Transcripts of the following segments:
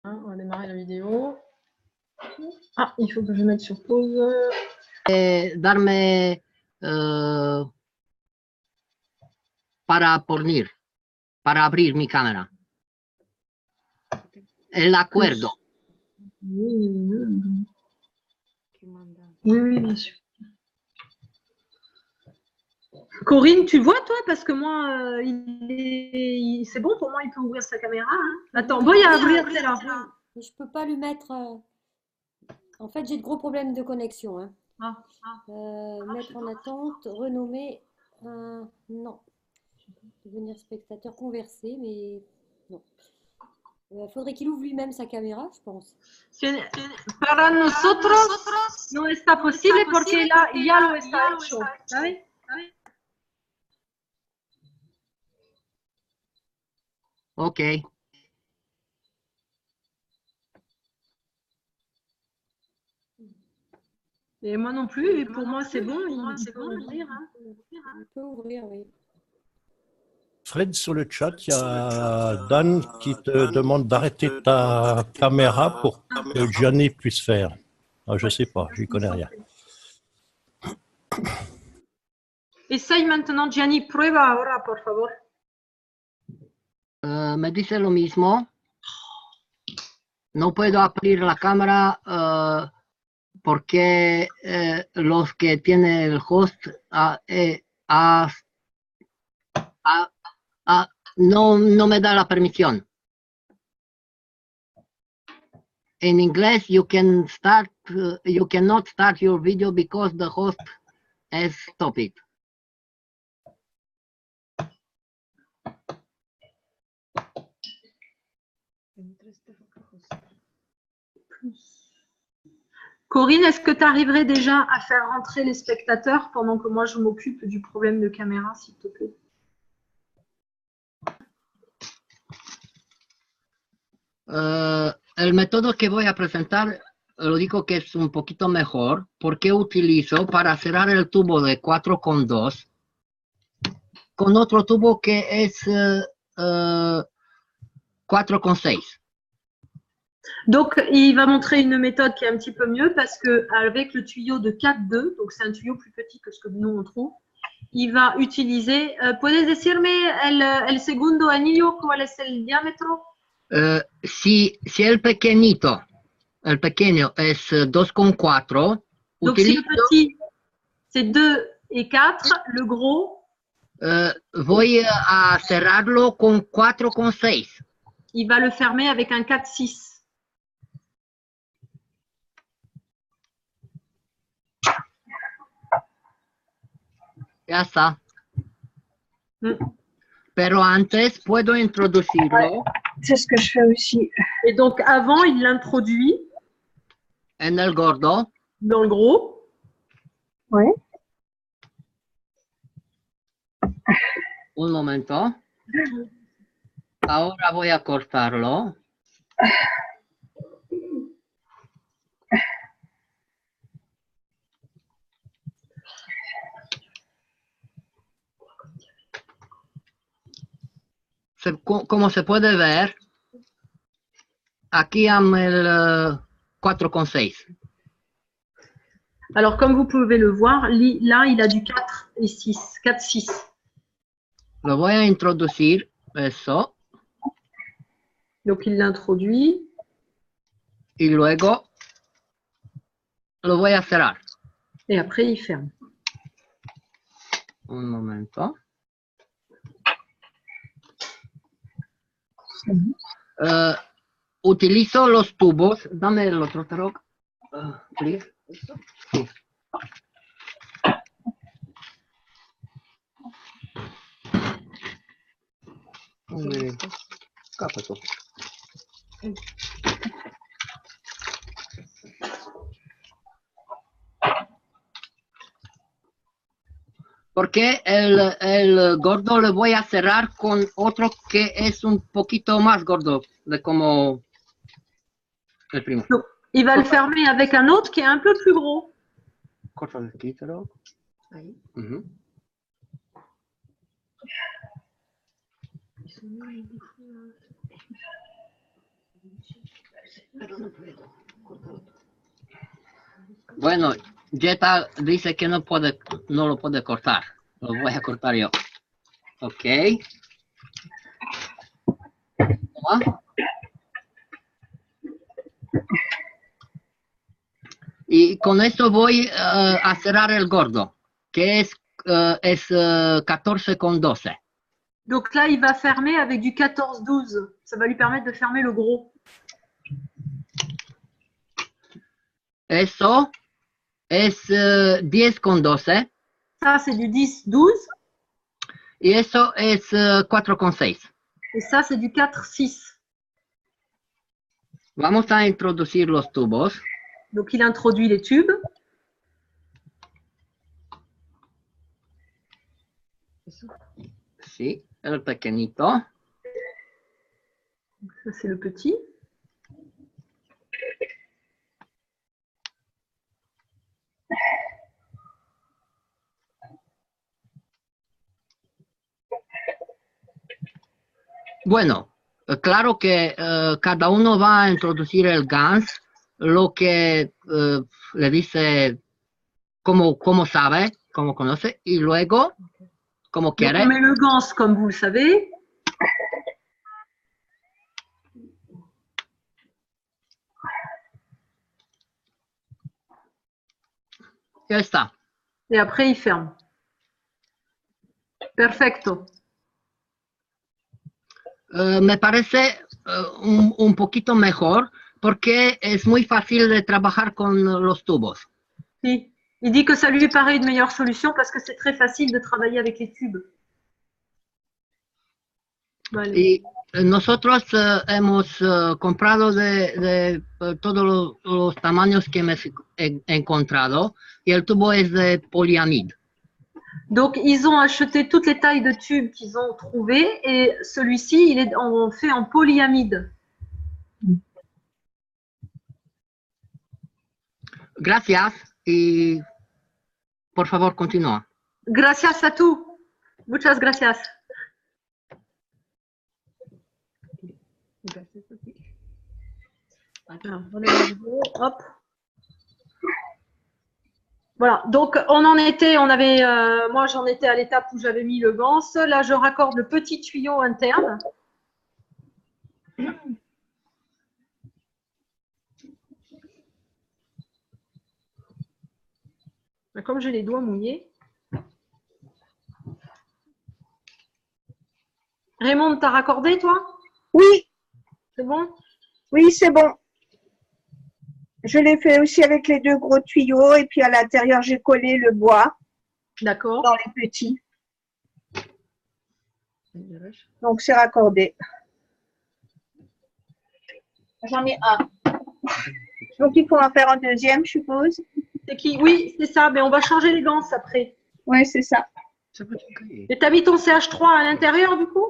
On va démarrer la vidéo. Ah, il faut que je mette sur pause. Darme para poner, para abrir mi cámara. El acuerdo. Oui, oui, bien sûr. Corinne, tu vois toi? Parce que moi, c'est bon pour moi, il peut ouvrir sa caméra. Hein. Attends, voy a abrir là. Je peux pas lui mettre. En fait, j'ai de gros problèmes de connexion. Hein. Mettre en attente, renommer. Non. Devenir spectateur, converser, mais non. Faudrait qu'il ouvre lui-même sa caméra, je pense. Para nosotros no está posible porque ya lo está hecho. ¿Sabes? Ok. Et moi non plus, et pour moi c'est bon, il peut ouvrir. Hein. Il peut ouvrir, oui. Fred, sur le chat, il y a Dan qui te demande d'arrêter ta caméra pour que Gianni puisse faire. Ah, je ne sais pas, je n'y connais rien. Essaye maintenant, Gianni, prueba ahora, por favor. Me dice lo mismo. No puedo abrir la cámara porque los que tiene el host no me da la permisión. En inglés, you cannot start your video because the host has stopped it. Corinne, est-ce que tu arriverais déjà à faire rentrer les spectateurs pendant que moi je m'occupe du problème de caméra, s'il te plaît? El método que voy a presentar, lo digo que es un poquito mejor, porque utilizo para cerrar el tubo de 4,2 con otro tubo que es 4,6. Donc, il va montrer une méthode qui est un petit peu mieux parce qu'avec le tuyau de 4,2, donc c'est un tuyau plus petit que ce que nous on trouve, il va utiliser. ¿Puedes decirme el segundo anillo, cuál es el diámetro? Si el pequeño es 2,4, donc si le petit c'est 2 et 4, le gros voy a cerrarlo con 4,6. Il va le fermer avec un 4,6. Ya está. Pero antes puedo introducirlo. C'est ce que je fais aussi. Et donc avant, il l'introduit. En el gordo. Dans le gros. Oui. Un momento. Ahora voy a cortarlo. Como se puede ver, aquí hay el 4,6. Alors, comme vous pouvez le voir, là, il a du 4 et 6. 4, 6. Lo voy a introducir, eso. Donc, il l'introduit. Y luego lo voy a cerrar. Et après, il ferme. Un momento. Utilizo los tubos. Dame el otro tarot. Please. Sí. ¿Qué pasó? Porque el gordo le voy a cerrar con otro que es un poquito más gordo, de como el primo. Donc, il va le fermer avec un autre qui est un peu plus gros. Corta el quítero. Ahí. Bueno, Jetta dice que no lo puede cortar. Lo voy a cortar yo. Ok. ¿Ah? Y con esto voy a cerrar el gordo, que es 14,12. Donc là, il va fermer avec du 14-12. Ça va lui permettre de fermer le gros. Eso es 10,12. Ça, c'est du 10-12. Y eso es 4,6. Et ça, c'est du 4-6. Vamos a introducir los tubos. Donc, il introduit les tubes. Sí, el pequeñito. Ça, c'est le petit. Bueno, claro que cada uno va a introducir el GANS, lo que le dice como sabe, como conoce, y luego, como quiere. Donc, on met le GANS, comme vous le savez. Ya está. Et après, il ferme. Perfecto. Me parece un poquito mejor porque es muy fácil de trabajar con los tubos. Oui. Il dit que ça lui paraît une meilleure solution parce que c'est très facile de travailler avec les tubes. Vale. Y nosotros hemos comprado de todos los tamaños que me he encontrado y el tubo es de poliamide. Donc, ils ont acheté toutes les tailles de tubes qu'ils ont trouvées et celui-ci, il est fait en polyamide. Gracias y por favor continúa. Gracias a tú. Muchas gracias. Hop. Voilà, donc moi j'en étais à l'étape où j'avais mis le GANS. Là, je raccorde le petit tuyau interne. Comme j'ai les doigts mouillés. Raymond, t'as raccordé toi? Oui. C'est bon? Oui, c'est bon. Je l'ai fait aussi avec les deux gros tuyaux et puis à l'intérieur, j'ai collé le bois. D'accord. Dans les petits. Donc, c'est raccordé. J'en ai un. Donc, il faut en faire un deuxième, je suppose. C'est qui? Oui, c'est ça, mais on va changer les GANS après. Oui, c'est ça. Et tu as mis ton CH3 à l'intérieur du coup?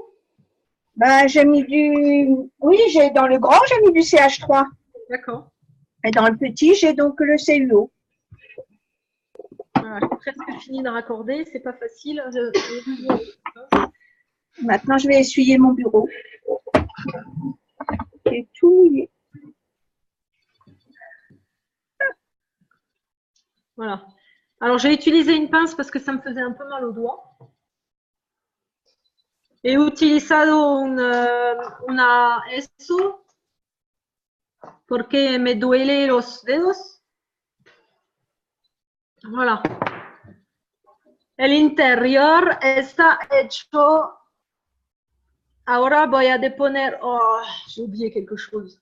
Ben, j'ai mis du... Oui, dans le grand, j'ai mis du CH3. D'accord. Et dans le petit, j'ai donc le CUO. Voilà, j'ai presque fini de raccorder, c'est pas facile. Maintenant, je vais essuyer mon bureau. J'ai tout mouillé. Voilà. Alors, j'ai utilisé une pince parce que ça me faisait un peu mal aux doigts. He utilizado una eso porque me duele los dedos. Voilà. El interior está hecho. Ahora voy a deponer. Oh, j'ai oublié quelque chose.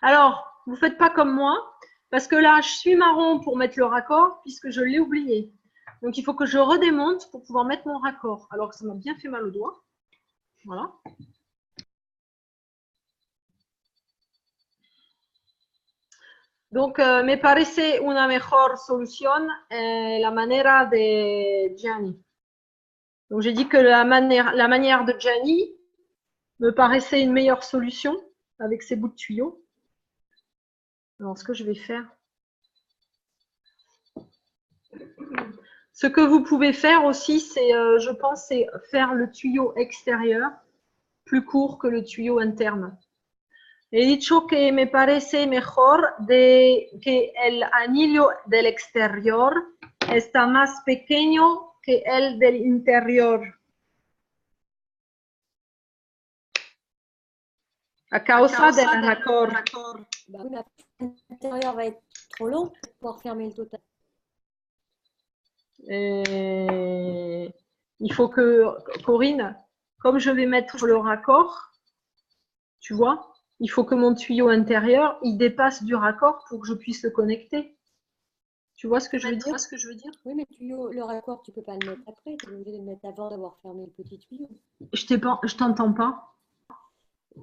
Alors, vous ne faites pas comme moi, parce que là, je suis marron pour mettre le raccord, puisque je l'ai oublié. Donc, il faut que je redémonte pour pouvoir mettre mon raccord. Alors que ça m'a bien fait mal aux doigts. Voilà. Donc, me parece una mejor solución la manera de Gianni. Donc, j'ai dit que la manière de Gianni me paraissait une meilleure solution avec ces bouts de tuyaux. Alors, ce que je vais faire, ce que vous pouvez faire aussi, c'est, je pense, c'est faire le tuyau extérieur plus court que le tuyau interne. He dicho que me parece mejor que el anillo del exterior está más pequeño que el del interior. A causa del raccord. L'intérieur va être trop long pour pouvoir fermer le total. Il faut que, Corinne, comme je vais mettre le raccord, tu vois, il faut que mon tuyau intérieur, il dépasse du raccord pour que je puisse le connecter. Tu vois ce que je veux dire? Oui, mais le raccord, tu ne peux pas le mettre après. Tu es obligé de le mettre avant d'avoir fermé le petit tuyau. Je t'entends pas.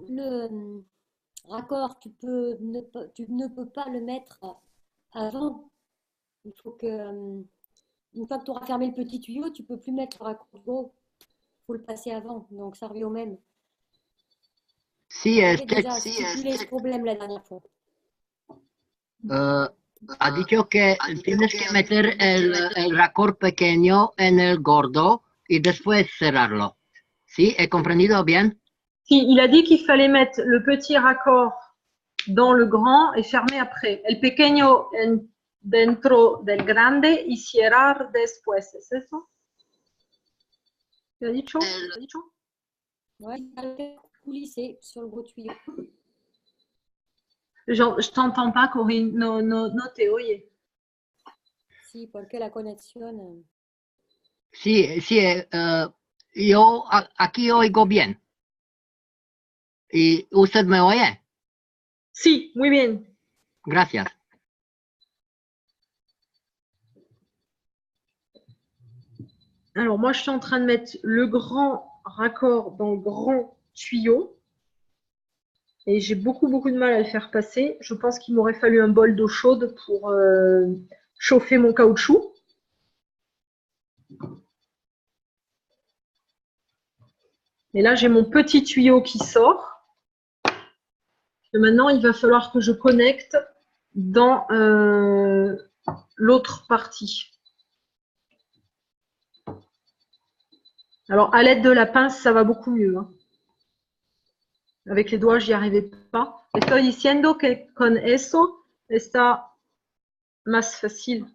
Le raccord, tu ne peux pas le mettre avant. Il faut que, une fois que tu auras fermé le petit tuyau, tu ne peux plus mettre le raccord gros. Il faut le passer avant. Donc, ça revient au même. Sí, J'ai déjà stipulé ce problème la dernière fois. ha dicho que tienes que meter el raccord pequeño en el gordo y después cerrarlo. ¿Sí? ¿He comprendido bien? Si, il a dit qu'il fallait mettre le petit raccord dans le grand et fermer après. El pequeño dentro del grande y cerrar después. ¿Es eso? ¿Te ha dicho? Ouais, il a coulissé sur le gros tuyau. Je t'entends pas, Corinne. No te oye. Sí, porque la conexión. Sí, yo aquí oigo bien. ¿Y usted me oye? Sí, muy bien. Gracias. Alors, moi, je suis en train de mettre le grand raccord dans le grand tuyau. Et j'ai beaucoup de mal à le faire passer. Je pense qu'il m'aurait fallu un bol d'eau chaude pour chauffer mon caoutchouc. Et là, j'ai mon petit tuyau qui sort. Et maintenant, il va falloir que je connecte dans l'autre partie. Alors, à l'aide de la pince, ça va beaucoup mieux. Hein. Avec les doigts, j'y arrivais pas. Estoy diciendo que con eso está más fácil.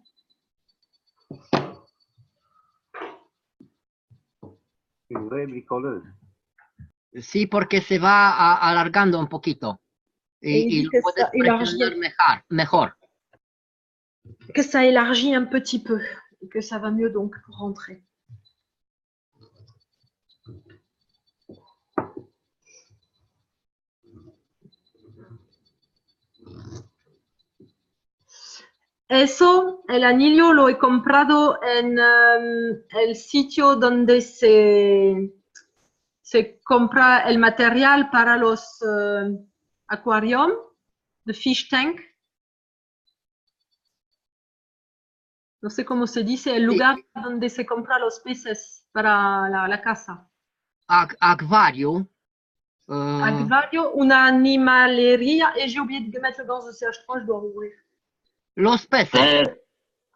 Sí, porque se va alargando un poquito. Y lo puedes presionar mejor. Que ça élargit un petit peu. Et que ça va mieux donc pour rentrer. Eso, el anillo lo he comprado en el sitio donde se compra el material para los aquarium, the fish tank. No sé cómo se dice, el lugar donde se compra los peces para la casa. Acvario. Acvario, una animalería. Et j'ai oublié de mettre le gant de CH3, je dois rouvrir. Los peces.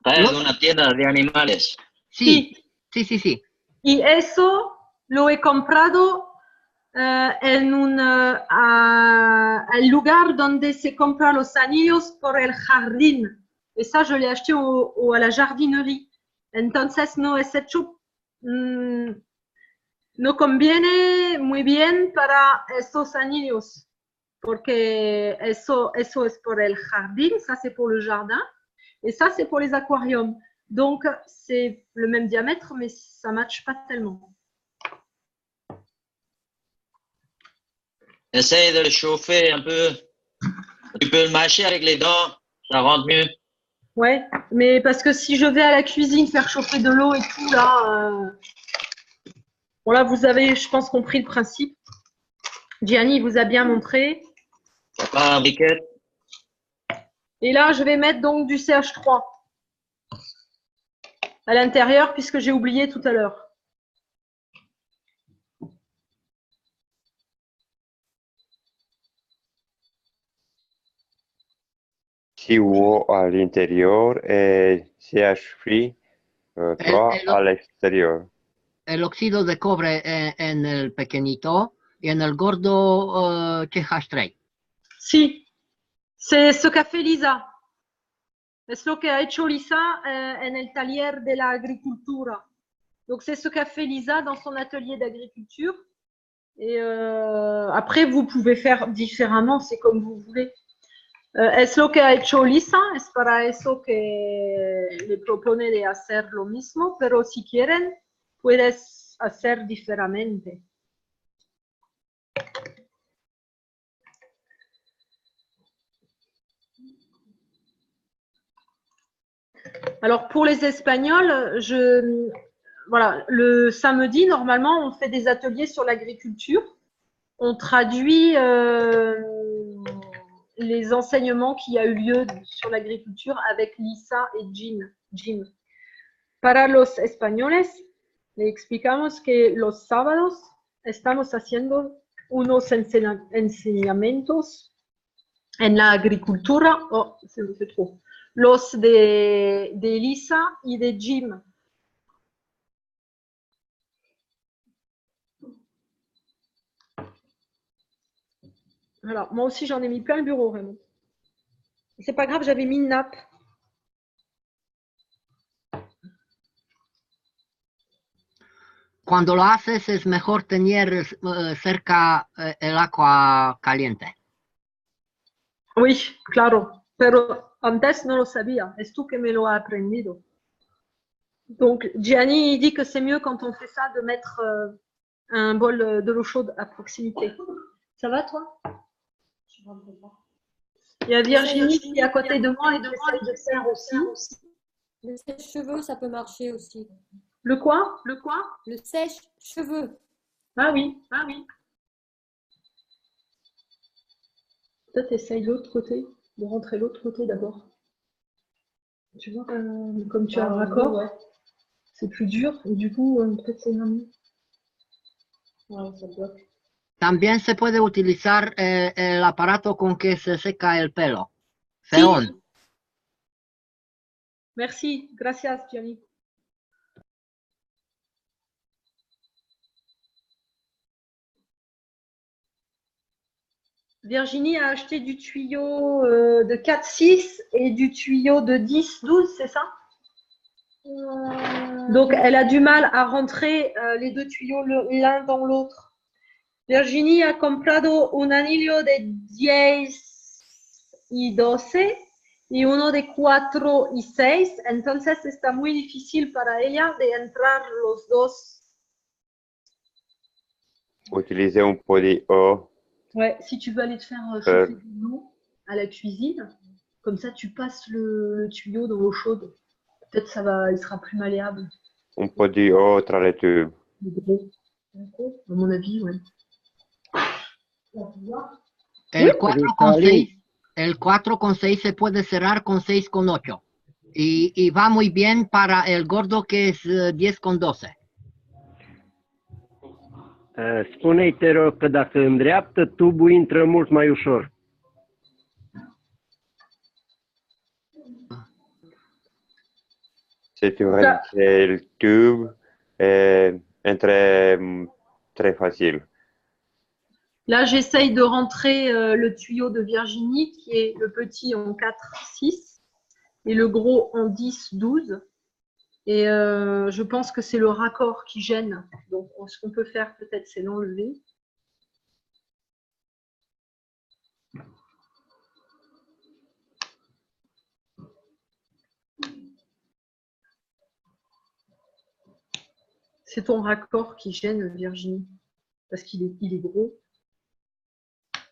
De una tienda de animales. Sí. Y eso lo he comprado en el lugar donde se compran los anillos por el jardín. Et ça, je l'ai acheté à la jardinerie. Entonces, no es hecho, no conviene muy bien para esos anillos. Porque eso es pour el jardín, ça c'est pour le jardin, et ça c'est pour les aquariums. Donc c'est le même diamètre, mais ça ne matche pas tellement. Essaye de le chauffer un peu. Tu peux le mâcher avec les dents, ça rentre mieux. Ouais, mais parce que si je vais à la cuisine faire chauffer de l'eau et tout, là, bon là vous avez, je pense, compris le principe. Gianni vous a bien montré. Pas briquette. Et là, je vais mettre donc du CH3 à l'intérieur puisque j'ai oublié tout à l'heure. Si hubo al interior, CH free, 3 al exterior. El óxido de cobre en el pequeñito y en el gordo TH3. Sí, c'est ce qu'a fait Lisa. Es lo que ha hecho Lisa en el taller de la agricultura. Donc, c'est ce qu'a fait Lisa dans son atelier d'agriculture. Et après, vous pouvez faire différemment, c'est comme vous voulez. Es lo que ha hecho Lisa, es para eso que le propone de hacer lo mismo, pero si quieren, puedes hacer diferente. Alors, pour les Espagnols, voilà, le samedi, normalement, on fait des ateliers sur l'agriculture. On traduit les enseignements qu'il y a eu lieu sur l'agriculture avec Lisa et Jim. Para los españoles, le explicamos que los sábados estamos haciendo unos enseñamientos en la agricultura. Oh, c'est trop. Los de Lisa y de Jim. Alors, moi aussi, j'en ai mis plein le bureau, Raymond. C'est pas grave, j'avais mis une nappe. Cuando lo haces es mejor tener cerca el agua caliente. Oui, claro. Pero antes no lo sabía. Es tú que me lo has aprendido. Donc, Gianni dit que c'est mieux quand on fait ça de mettre un bol de l'eau chaude à proximité. Ça va, toi? Il y a Virginie qui est à côté de moi et qui essaie de faire aussi. Le sèche-cheveux, ça peut marcher aussi. Le quoi? Le sèche-cheveux. Ah oui. Peut-être essaye l'autre côté, de rentrer l'autre côté d'abord. Tu vois, comme tu as un raccord, ouais. C'est plus dur et du coup, peut-être c'est mieux. Ouais, ça bloque. También se puede utilizar el aparato con que se seca el pelo. Feón. Sí. Merci, gracias, Gianni. Virginie a acheté du tuyau de 4-6 et du tuyau de 10-12, c'est ça? Donc, elle a du mal à rentrer les deux tuyaux l'un dans l'autre. Virginie a comprado un anillo de 10 y 12 y uno de 4 y 6, entonces está muy difícil para ella de entrar los dos. Utiliser un pot d'eau. Ouais, si tu veux aller te faire chauffer de l'eau à la cuisine, comme ça tu passes le tuyau dans l'eau chaude. Peut-être il sera plus malléable. Un pot d'eau tra les tubes. À mon avis, ouais. El 4,6 se puede cerrar con 6,8 y va muy bien para el gordo que es 10,12. Spune-i, te rog, că dacă îndreaptă, tubul intră mult mai ușor. Si tu rentres le tube, entre très facile. Là, j'essaye de rentrer le tuyau de Virginie, qui est le petit en 4-6 et le gros en 10-12. Et je pense que c'est le raccord qui gêne. Donc, ce qu'on peut faire peut-être, c'est l'enlever. C'est ton raccord qui gêne, Virginie, parce qu'il est gros.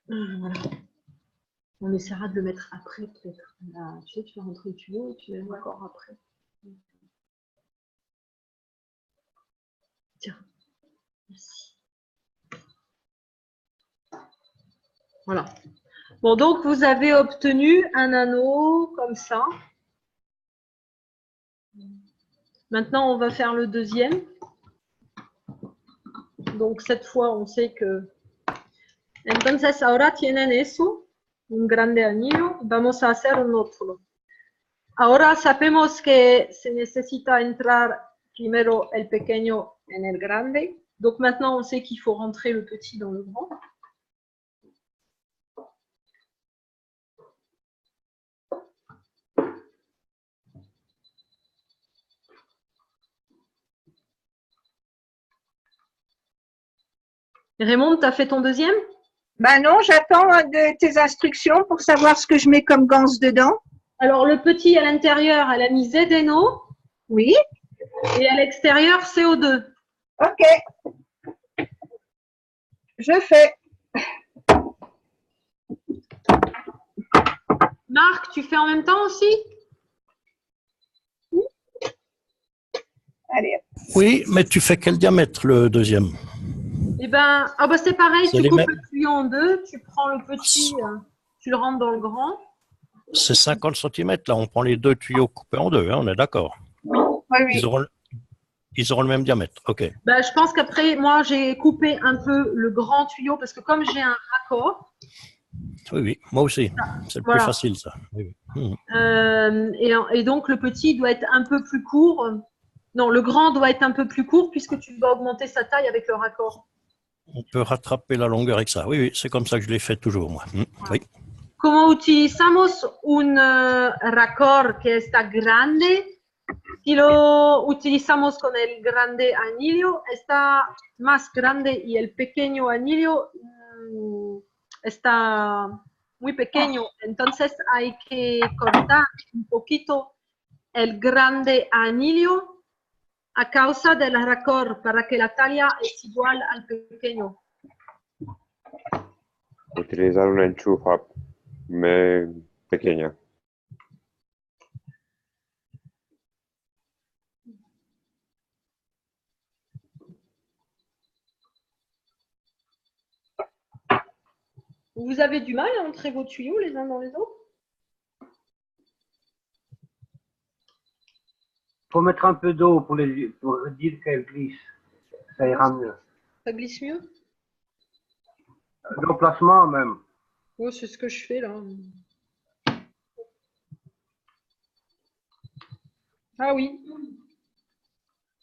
Voilà. On essaiera de le mettre après, peut-être. Tu sais, tu vas rentrer le tuyau et tu mets le raccord après. Tiens, merci. Voilà. Bon, donc vous avez obtenu un anneau comme ça. Maintenant, on va faire le deuxième. Donc cette fois, on sait que... Entonces, ahora tienen eso, un grande anillo. Vamos a hacer un otro. Ahora sabemos que se necesita entrar primero el pequeño en el grande. Donc maintenant, on sait qu'il faut rentrer le petit dans le grand. Raymond, tu as fait ton deuxième? Ben non, j'attends de tes instructions pour savoir ce que je mets comme ganse dedans. Alors, le petit à l'intérieur, elle a mis ZNO. Oui. Et à l'extérieur, CO2. Ok. Je fais. Marc, tu fais en même temps aussi? Allez. Oui, mais tu fais quel diamètre le deuxième? Eh ben, ah bah c'est pareil, C'est tu les coupes mêmes. le tuyau en deux, tu prends le petit, tu le rentres dans le grand. C'est 50 cm, là. On prend les deux tuyaux coupés en deux, hein, on est d'accord. Oui, oui. Ils auront le même diamètre. OK. Ben, je pense qu'après, moi, j'ai coupé un peu le grand tuyau parce que comme j'ai un raccord. Oui, oui, moi aussi. C'est le plus facile, ça. Oui, oui. Et donc, le petit doit être un peu plus court. Non, le grand doit être un peu plus court puisque tu vas augmenter sa taille avec le raccord. On peut rattraper la longueur avec ça. Oui, oui, c'est comme ça que je l'ai fait toujours, moi. Oui. Como utilizamos un raccord que está grande, si lo utilizamos con el grande anillo, está más grande y el pequeño anillo está muy pequeño. Entonces hay que cortar un poquito el grande anillo a causa del raccord para que la talla es igual al pequeño. Utilizar una enchufa pequeña. Vous avez du mal à entrer vos tuyaux les uns dans les autres? Il faut mettre un peu d'eau pour dire qu'elle glisse. Ça ira mieux. Ça glisse mieux? L'emplacement même. Oui, c'est ce que je fais là. Ah oui.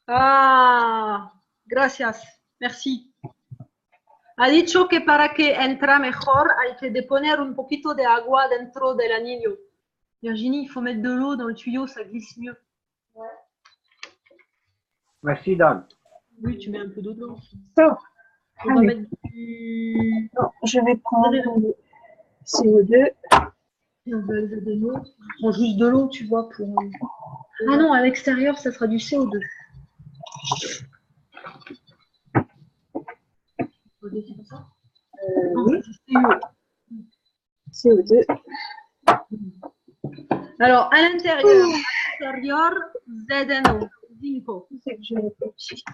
Ah, gracias. Merci. Ha dicho que para que entra mejor hay que poner un poquito de agua dentro del anillo. Virginie, il faut mettre de l'eau dans le tuyau, ça glisse mieux. Ouais. Merci Dan. Oui, tu mets un peu d'eau dedans. Ça. On va mettre du... Non, je vais prendre le CO2. Et on va lever de l'eau. On prend juste de l'eau, tu vois, pour... Ah non, à l'extérieur, ça sera du CO2. Oui. CO2. Alors, à l'intérieur, ZNO, Zinco. C'est que je l'ai fait aussi.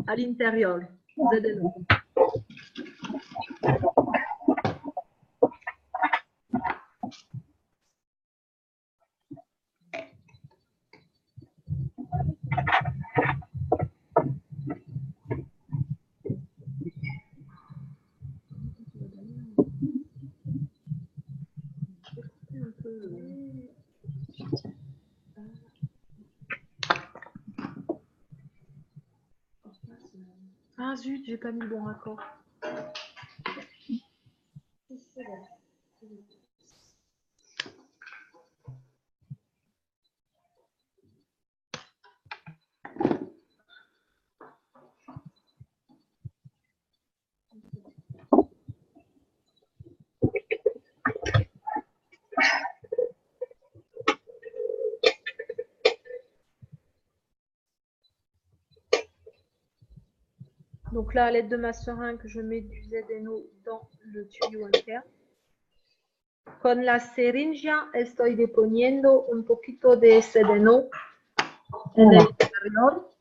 À l'intérieur, ZNO. Ah zut, j'ai pas mis le bon raccord. Donc là, à l'aide de ma seringue, je mets du ZNO dans le tuyau interne. Con la seringa estoy deponiendo un poquito de ZNO en el interior.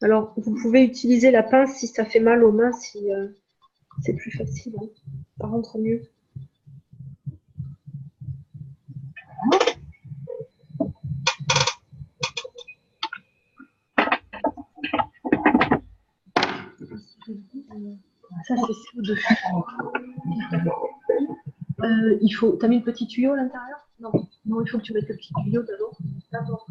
Alors, vous pouvez utiliser la pince si ça fait mal aux mains, si c'est plus facile. Hein. Ça rentre mieux. Ça, c'est CO2. Il faut. T'as mis le petit tuyau à l'intérieur? Non. Non, il faut que tu mettes le petit tuyau d'abord. D'abord.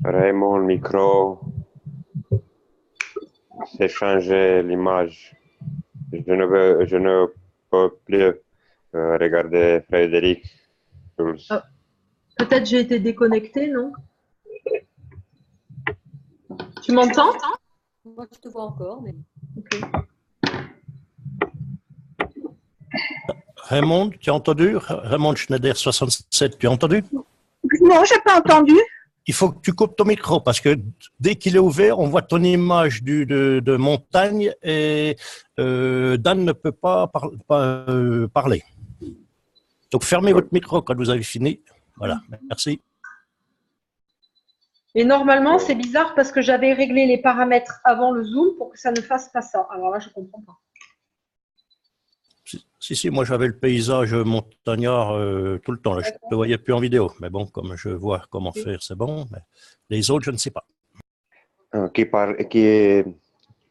Raymond, le micro, c'est changer l'image. Je ne peux plus regarder Frédéric. Ah, peut-être j'ai été déconnectée, non? Tu m'entends? Moi, je te vois encore, mais... Ok. Raymond, tu as entendu? Raymond Schneider 67, tu as entendu? Non, j'ai pas entendu. Il faut que tu coupes ton micro parce que dès qu'il est ouvert, on voit ton image de montagne et Dan ne peut pas parler. Donc fermez votre micro quand vous avez fini. Voilà, merci. Et normalement, c'est bizarre parce que j'avais réglé les paramètres avant le zoom pour que ça ne fasse pas ça. Alors là, je ne comprends pas. Si, moi j'avais le paysage montagnard tout le temps. Là. Je ne le voyais plus en vidéo. Mais bon, comme je vois comment faire, c'est bon. Mais les autres, je ne sais pas.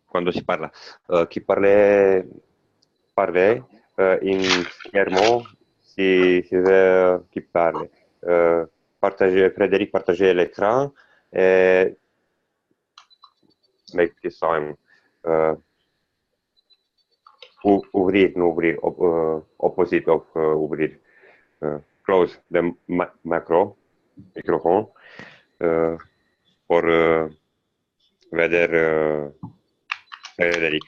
Quando si parla, chi parle in schermo si vede chi parle. Frédéric partageait l'écran et make the sign. Ouvrir, non ouvrir, opposite of ouvrir. Close the microphone pour ver Frédéric.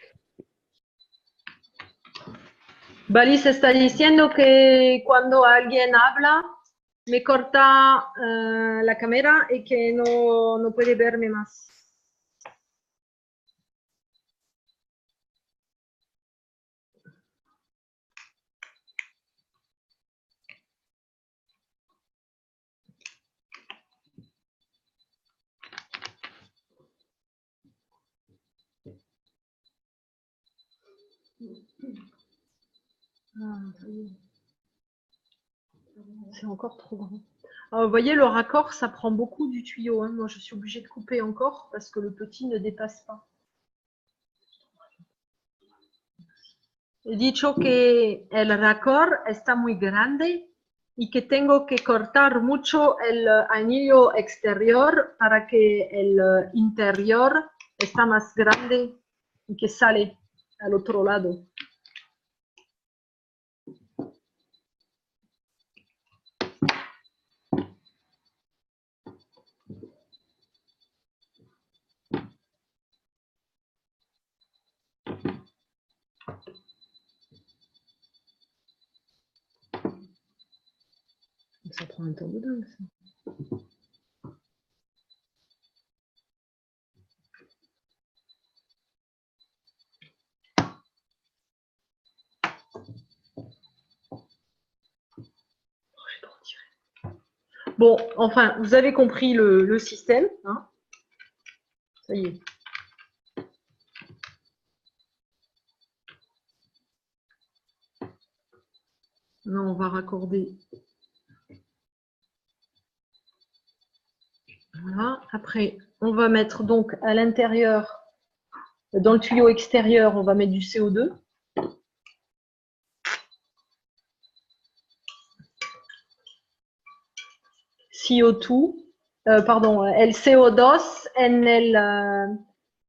Balis está diciendo que cuando alguien habla, me corta la cámara y que no puede verme más. C'est encore trop grand. Alors, vous voyez, le raccord, ça prend beaucoup du tuyau. Hein. Moi, je suis obligée de couper encore parce que le petit ne dépasse pas. He dicho que el raccord está muy grande y que tengo que cortar mucho el anillo exterior para que el interior está más grande y que sale al otro lado. Ça prend un temps de dingue, ça. Bon, enfin, vous avez compris le système. Hein. Ça y est. Là, on va raccorder. Voilà. Après, on va mettre donc à l'intérieur, dans le tuyau extérieur, on va mettre du CO2. CO2, pardon, el CO2 en el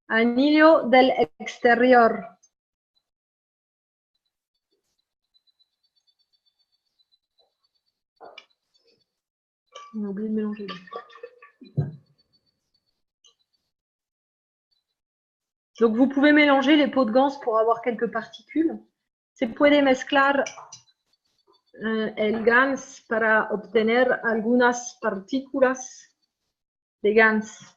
anillo del exterior. On a oublié de mélanger. Donc, vous pouvez mélanger les pots de ganse pour avoir quelques particules. Se puede mezclar el GANS para obtener algunas partículas de GANS.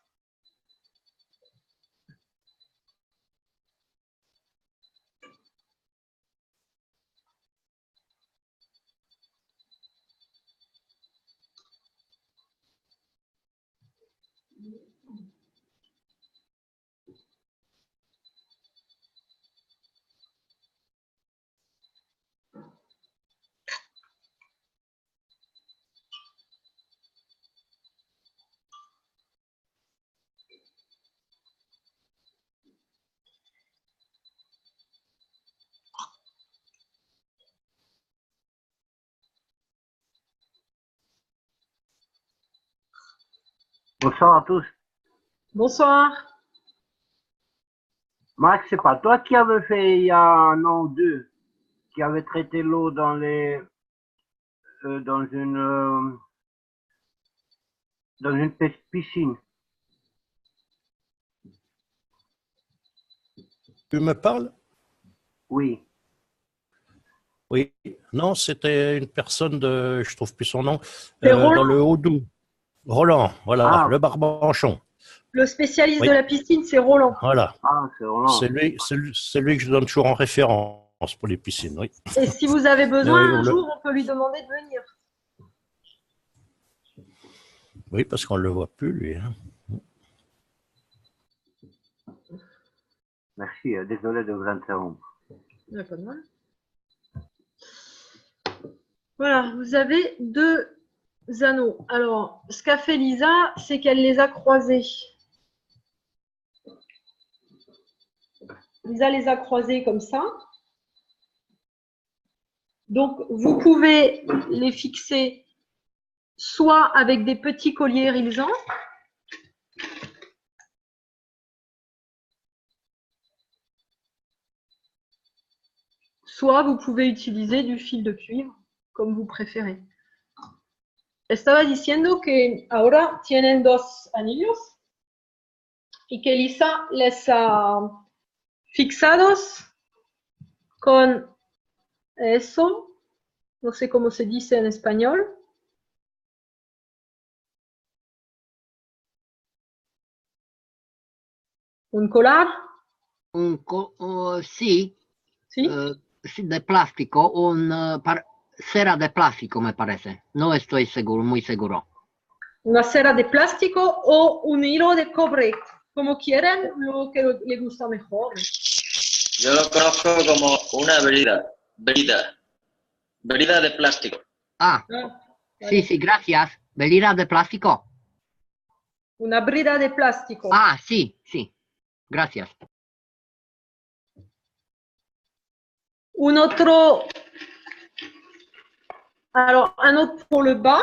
Bonsoir à tous. Bonsoir. Max, c'est pas toi qui avais fait il y a un an ou deux, qui avait traité l'eau dans les dans une piscine. Tu me parles? Oui. Oui. Non, c'était une personne de, je trouve plus son nom, C'est Roland. dans le Haut-Doubs. Roland, voilà, Ah. le barbanchon. Le spécialiste Oui. de la piscine, c'est Roland. Voilà. Ah, c'est Roland. C'est lui que je donne toujours en référence pour les piscines, oui. Et si vous avez besoin, Oui, un jour, on peut lui demander de venir. Oui, parce qu'on ne le voit plus, lui. Hein. Merci, désolé de vous interrompre. Il n'y a pas de mal. Voilà, vous avez deux anneaux. Alors, ce qu'a fait Lisa, c'est qu'elle les a croisés. Lisa les a croisés comme ça. Donc, vous pouvez les fixer soit avec des petits colliers réalisants, soit vous pouvez utiliser du fil de cuivre, comme vous préférez. Estaba diciendo que ahora tienen dos anillos y que Lisa les ha fixados con eso, no sé cómo se dice en español. Un collar. Sí, ¿Sí? sí, de plástico, cera de plástico me parece. No estoy seguro, muy seguro. Una cera de plástico o un hilo de cobre, como quieran, lo que le gusta mejor. Yo lo conozco como una brida de plástico. Ah, sí, sí, gracias. ¿Velira de plástico? Una brida de plástico. Ah, sí, sí. Gracias. Un autre, alors un autre pour le bas,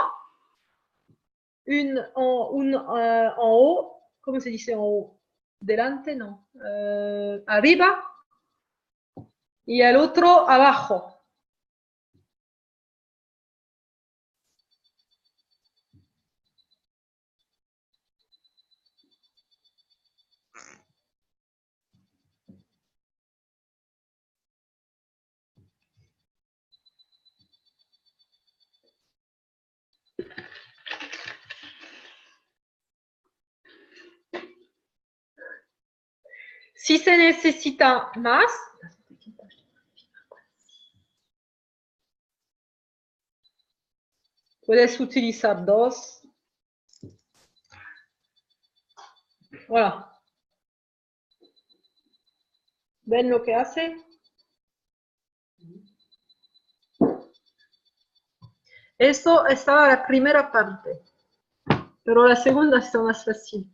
une en haut, comment se dice en haut? Delante, non. Arriba y el otro abajo. Si se necesita más, puedes utilizar dos. Voilà. ¿Ven lo que hace? Eso estaba la primera parte, pero la segunda está más fácil.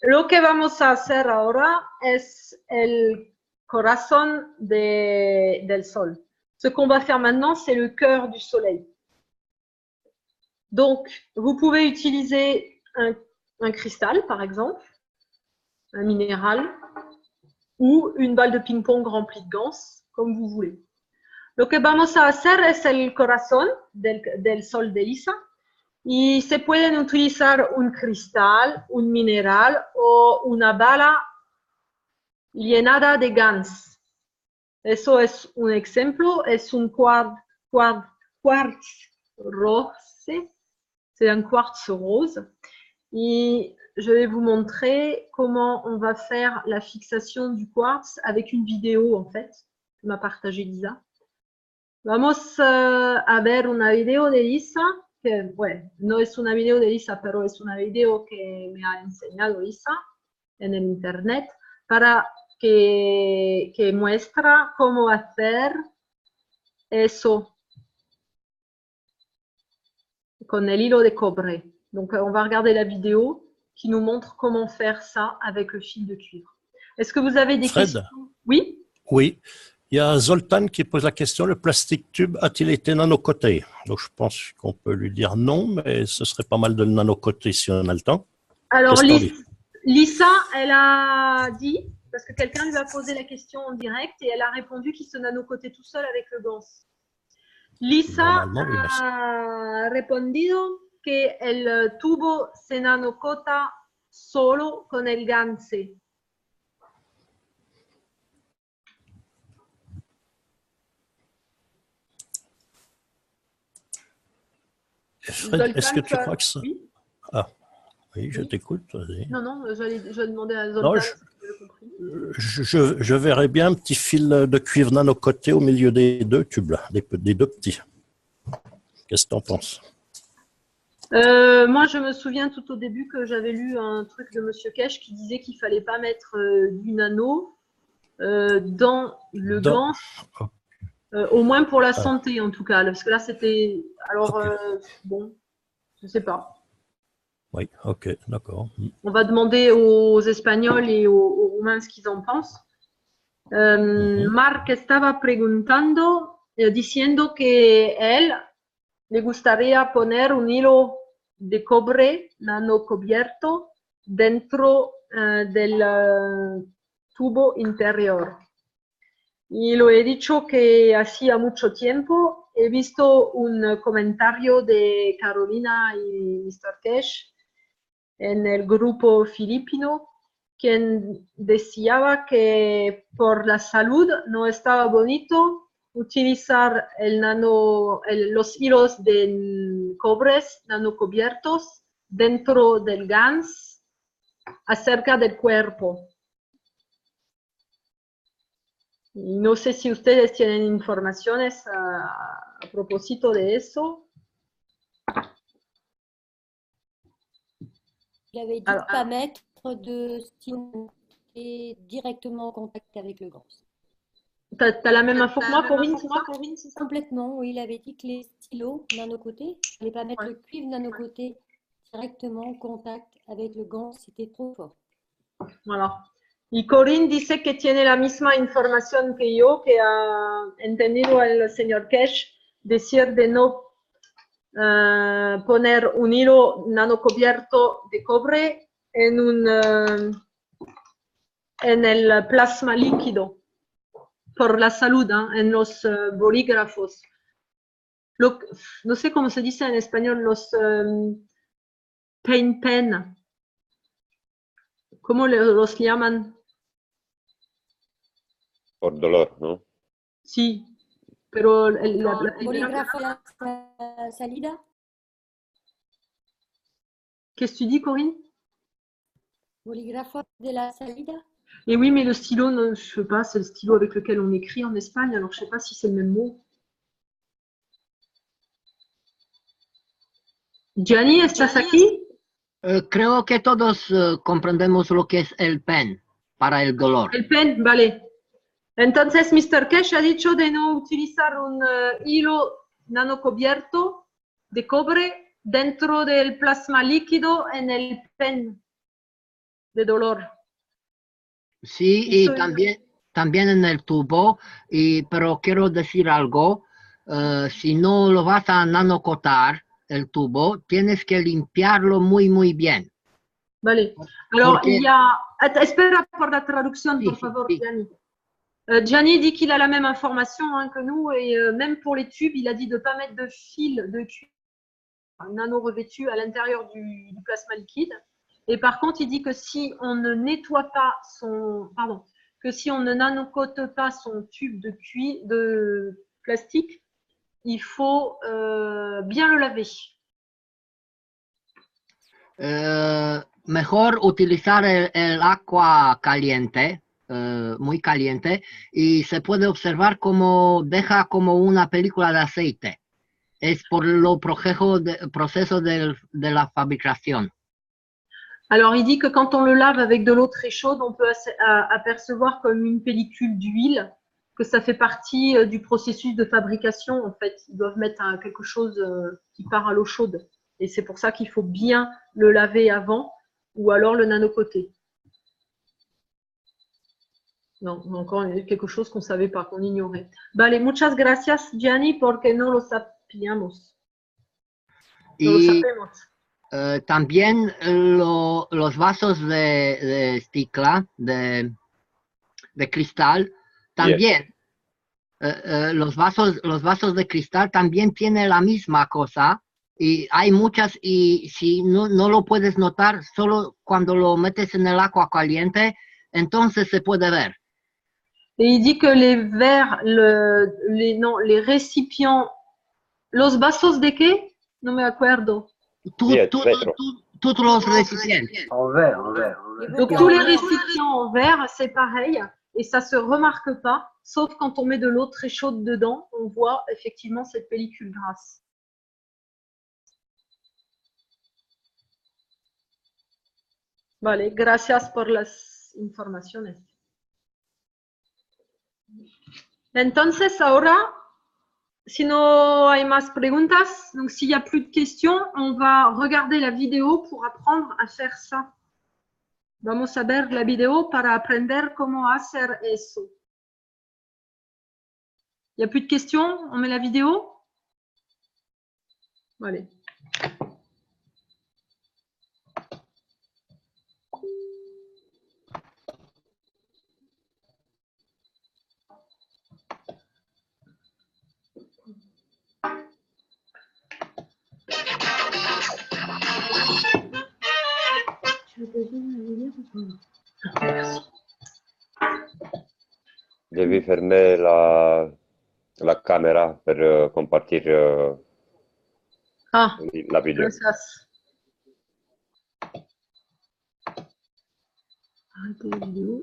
Lo que vamos a hacer ahora es el corazón del sol. Ce qu'on va faire maintenant, c'est le cœur du soleil. Donc, vous pouvez utiliser un cristal, par exemple, un minéral, ou une balle de ping-pong remplie de ganse, comme vous voulez. Lo que vamos a hacer es el corazón del sol de Lisa. Y se pueden utilizar un cristal, un mineral o una bala llenada de gans. Eso es un ejemplo, es un quartz rose, c'est un quartz rose. Et je vais vous montrer comment on va faire la fixation du quartz avec une vidéo en fait, que m'a partagé Lisa. Vamos a ver una video de Lisa. Que, bueno, no es una video de Lisa, pero es una video que me ha enseñado Lisa en el internet para que muestra cómo hacer eso con el hilo de cobre. Donc, on va regarder la vidéo qui nous montre comment faire ça avec le fil de cuivre. Est-ce que vous avez des questions? Oui. Oui. Il y a Zoltan qui pose la question, le plastique tube a-t-il été nanocoté? Donc je pense qu'on peut lui dire non, mais ce serait pas mal de le nanocoter si on a le temps. Alors, Qu'est-ce qu'on dit? Lisa, elle a dit, parce que quelqu'un lui a posé la question en direct et elle a répondu qu'il se nanocotait tout seul avec le gants. Lisa ha respondido que el tubo se nanocota solo con el ganse. Fred, est-ce que tu crois que ça... Oui. Ah, oui, je t'écoute. Non, non, je demandais à Zoltan. Non, je verrais bien un petit fil de cuivre nanocoté au milieu des deux tubes, là, des deux petits. Qu'est-ce que tu en penses? Moi, je me souviens tout au début que j'avais lu un truc de Monsieur Kesh qui disait qu'il ne fallait pas mettre du nano dans le gant, au moins pour la santé en tout cas, parce que là c'était… Alors, bon, je ne sais pas. Oui, ok, d'accord. On va demander aux Espagnols et aux Roumains ce qu'ils en pensent. Marc estaba preguntando, diciendo que él le gustaría poner un hilo de cobre nano cubierto dentro del tubo interior. Y lo he dicho que hacía mucho tiempo. He visto un comentario de Carolina y Mr. Kesh en el grupo filipino, quien decía que por la salud no estaba bonito utilizar los hilos de cobres nanocubiertos dentro del GANS acerca del cuerpo. No sé si ustedes tienen informaciones a propósito de eso. Il avait dit de ne pas mettre de stylo directement en contact avec le gant. Tu as la même info que moi, Corinne? Complètement, oui. Il avait dit que les stylos nanocotés, il ne fallait pas mettre le cuivre nanocoté directement en contact avec le gant, c'était trop fort. Voilà. Y Corinne dice que tiene la misma información que yo, que ha entendido el señor Kesh decir de no poner un hilo nanocubierto de cobre en el plasma líquido por la salud, en los bolígrafos. No sé cómo se dice en español, los paint pen. ¿Cómo los llaman? Por dolor, ¿no? Sí, pero bolígrafo de la salida. Qu'est-ce que tu dis, Corinne? Bolígrafo de la salida. Et oui, mais le stylo, non, je sais pas, c'est le stylo avec lequel on écrit en Espagne, alors je sais pas si c'est le même mot. Gianni, ¿estás aquí? Creo que todos comprendemos lo que es el pen para el dolor. El pen, vale. Entonces, Mr. Kesh ha dicho de no utilizar un hilo nanocubierto de cobre dentro del plasma líquido en el pen de dolor. Sí, y también en el tubo, pero quiero decir algo, si no lo vas a nanocotar el tubo, tienes que limpiarlo muy, muy bien. Vale. Alors, il y a… Espera por la traducción, por favor, Gianni. Gianni dit qu'il a la même information que nous, et même pour les tubes, il a dit de ne pas mettre de fil de cuivre nano revêtu à l'intérieur du plasma liquide. Et par contre, il dit que si on ne nettoie pas que si on ne nanocote pas son tube de plastique, il faut bien le laver. Mejor utilizar el agua caliente, muy caliente, y se puede observar como deja como una película de aceite. Es por lo proceso de la fabricación. Alors, il dit que quand on le lave avec de l'eau très chaude, on peut apercevoir comme une pellicule d'huile, que ça fait partie du processus de fabrication. En fait, ils doivent mettre quelque chose qui part à l'eau chaude. Et c'est pour ça qu'il faut bien le laver avant ou alors le nanocoter. Non, encore quelque chose qu'on ne savait pas, qu'on ignorait. Vale, muchas gracias, Gianni, porque no lo sabíamos. No lo sabemos. También los vasos de sticla, de cristal, también. Los vasos de cristal también tienen la misma cosa. Y hay muchas, y si no lo puedes notar, solo cuando lo metes en el agua caliente, entonces se puede ver. Et il dit que les verres, les récipients, los vasos de qué? No me acuerdo. Tous los recipientes. En verre, en verre. Donc tous les récipients en verre, c'est pareil, et ça se remarque pas, sauf quand on met de l'eau très chaude dedans, on voit effectivement cette pellicule grasse. Vale, gracias por las informaciones. Entonces, ahora, si no hay más preguntas, donc s'il n'y a plus de questions, on va regarder la vidéo pour apprendre à faire ça. Vamos a ver la vidéo para aprender cómo hacer eso. Il n'y a plus de questions? On met la vidéo? Vale. Devi fermer la caméra pour compartir la vidéo. Gracias. Arrêtez la vidéo.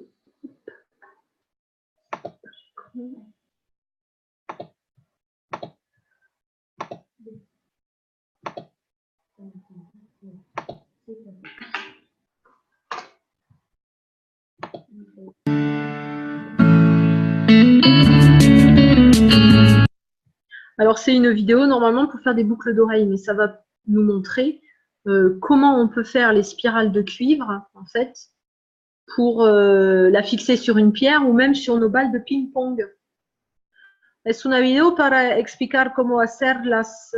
Alors, c'est une vidéo normalement pour faire des boucles d'oreilles, mais ça va nous montrer comment on peut faire les spirales de cuivre, en fait, pour la fixer sur une pierre ou même sur nos balles de ping-pong. Es una video para explicar cómo hacer las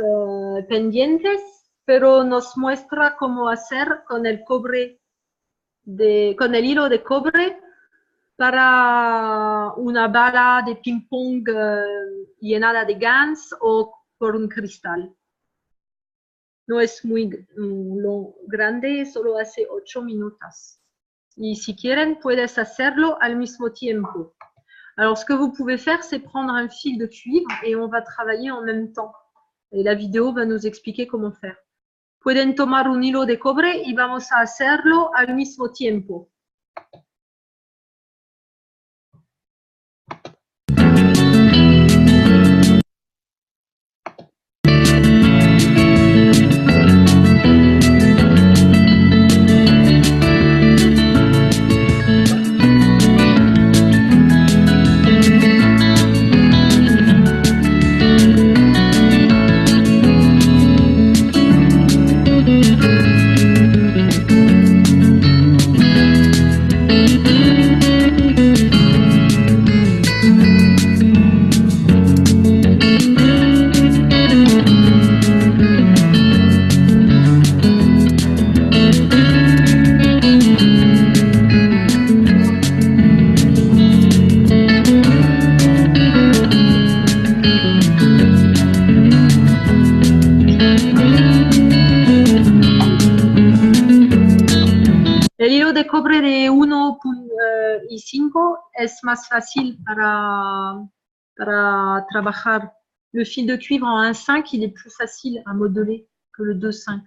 pendientes, pero nos muestra cómo hacer con el cobre, con el hilo de cobre para una bala de ping-pong llenada de GANs o por un cristal. No es muy grande, solo hace 8 minutos. Y si quieren, puedes hacerlo al mismo tiempo. Alors, ce que vous pouvez faire, c'est prendre un fil de cuivre et on va travailler en même temps. Et la vidéo va nous expliquer comment faire. Pueden tomar un hilo de cobre y vamos a hacerlo al mismo tiempo. El hilo de cobre de 1.5 es más fácil para trabajar. Le fil de cuivre en 1.5, il est plus facile à modeler que le 2.5.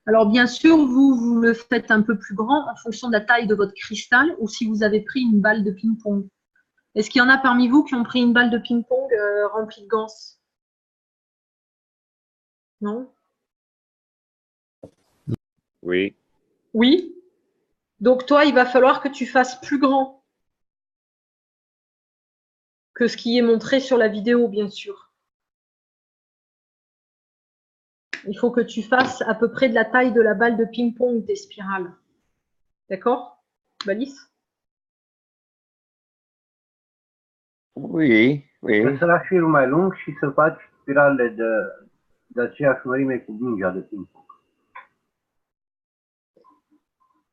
Alors bien sûr, vous le faites un peu plus grand en fonction de la taille de votre cristal ou si vous avez pris une balle de ping-pong. Est-ce qu'il y en a parmi vous qui ont pris une balle de ping-pong remplie de ganses? Non? Oui. Oui. Donc, toi, il va falloir que tu fasses plus grand que ce qui est montré sur la vidéo, bien sûr. Il faut que tu fasses à peu près de la taille de la balle de ping-pong des spirales. D'accord, Malice? Oui, oui. Lăsa șirul mai lung și să faci spirale de aceeași mărime cu mingea de ping-pong.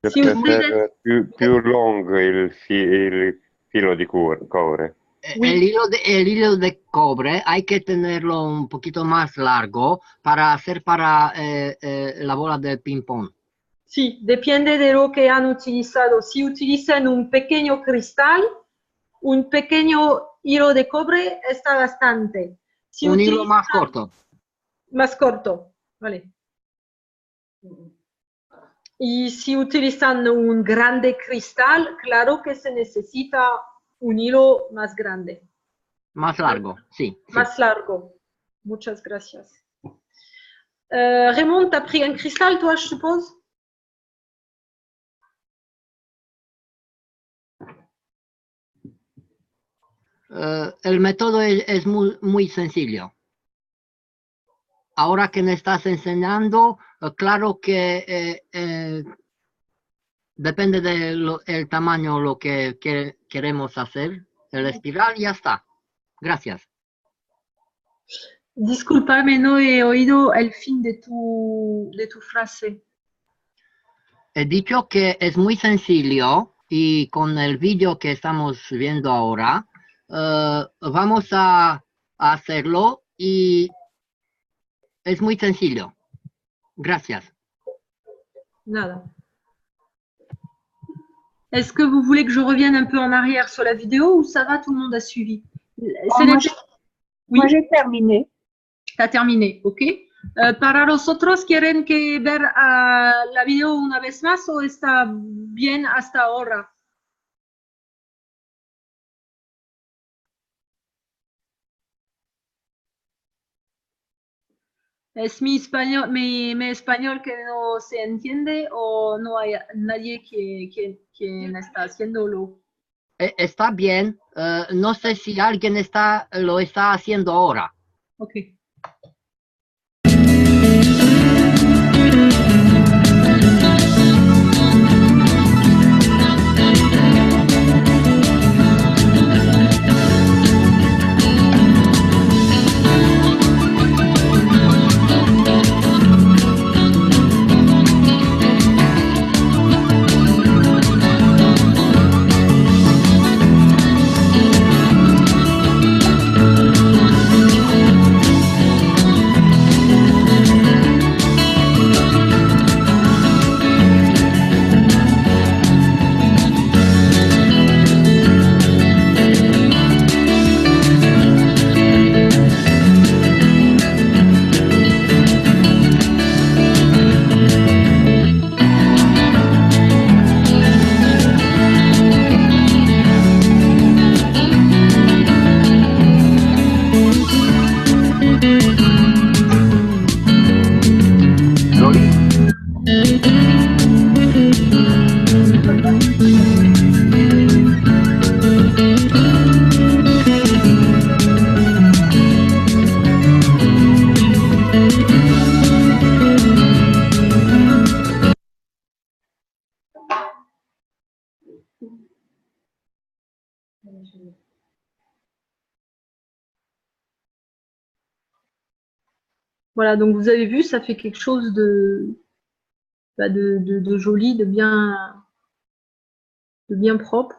Je Si vous préfère più lungo il filo di cobre. Oui. El hilo de cobre hay que tenerlo un poquito más largo para hacer para la bola de ping-pong. Sí, depende de lo que han utilizado. Si utilizan un pequeño cristal, un pequeño hilo de cobre está bastante. Si un hilo más corto. Más corto, vale. Y si utilizan un grande cristal, claro que se necesita un hilo más grande. Más largo, sí. Más largo. Muchas gracias. Raymond, tu as pris un cristal, toi, je suppose? El método es muy sencillo. Ahora que me estás enseñando, claro que depende del tamaño lo que queremos hacer. El espiral ya está. Gracias. Discúlpame, no he oído el fin de tu frase. He dicho que es muy sencillo y con el vídeo que estamos viendo ahora, vamos a hacerlo y es muy sencillo. Gracias. Nada. Est-ce que vous voulez que je revienne un peu en arrière sur la vidéo ou ça va, tout le monde a suivi? Moi, j'ai terminé. Tu as terminé, ok. ¿Para los otros quieren que ver la video una vez más o está bien hasta ahora? ¿Es mi español que no se entiende o no hay nadie quien está haciéndolo? Está bien. No sé si alguien lo está haciendo ahora. Ok. Voilà, donc vous avez vu, ça fait quelque chose de joli, de bien propre.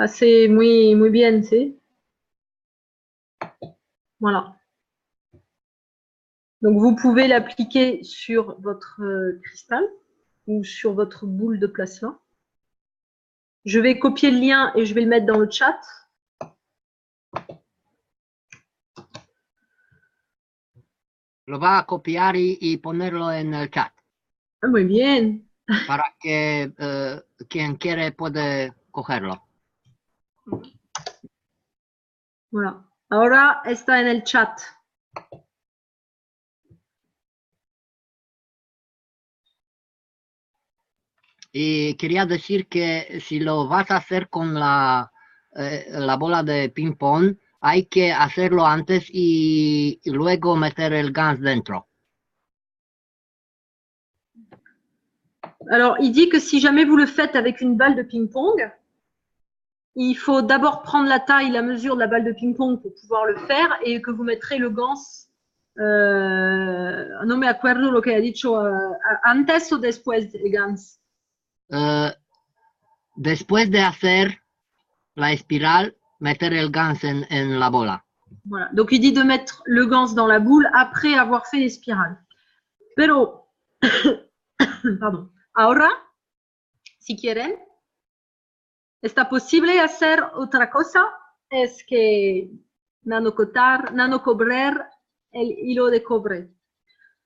C'est muy bien, c'est. Voilà. Donc vous pouvez l'appliquer sur votre cristal ou sur votre boule de plasma. Je vais copier le lien et je vais le mettre dans le chat. Lo va a copiar y ponerlo en el chat. Muy bien. Para que quien quiere puede cogerlo. Voilà. Ahora está en el chat. Y quería decir que si lo vas a hacer con la bola de ping pong, hay que hacerlo antes y luego meter el gans dentro. Alors, il dit que si jamais vous le faites avec une balle de ping-pong, il faut d'abord prendre la taille, la mesure de la balle de ping-pong pour pouvoir le faire et que vous mettrez le gans. No me acuerdo lo que ha dicho antes o después del gans. Después de hacer la espiral, meter el gans en la bola. Voilà. Donc, il dit de mettre le gans dans la boule après avoir fait les spirales. Pero, pardon. Ahora, si quieren, está posible hacer otra cosa, es que nanocobrer el hilo de cobre.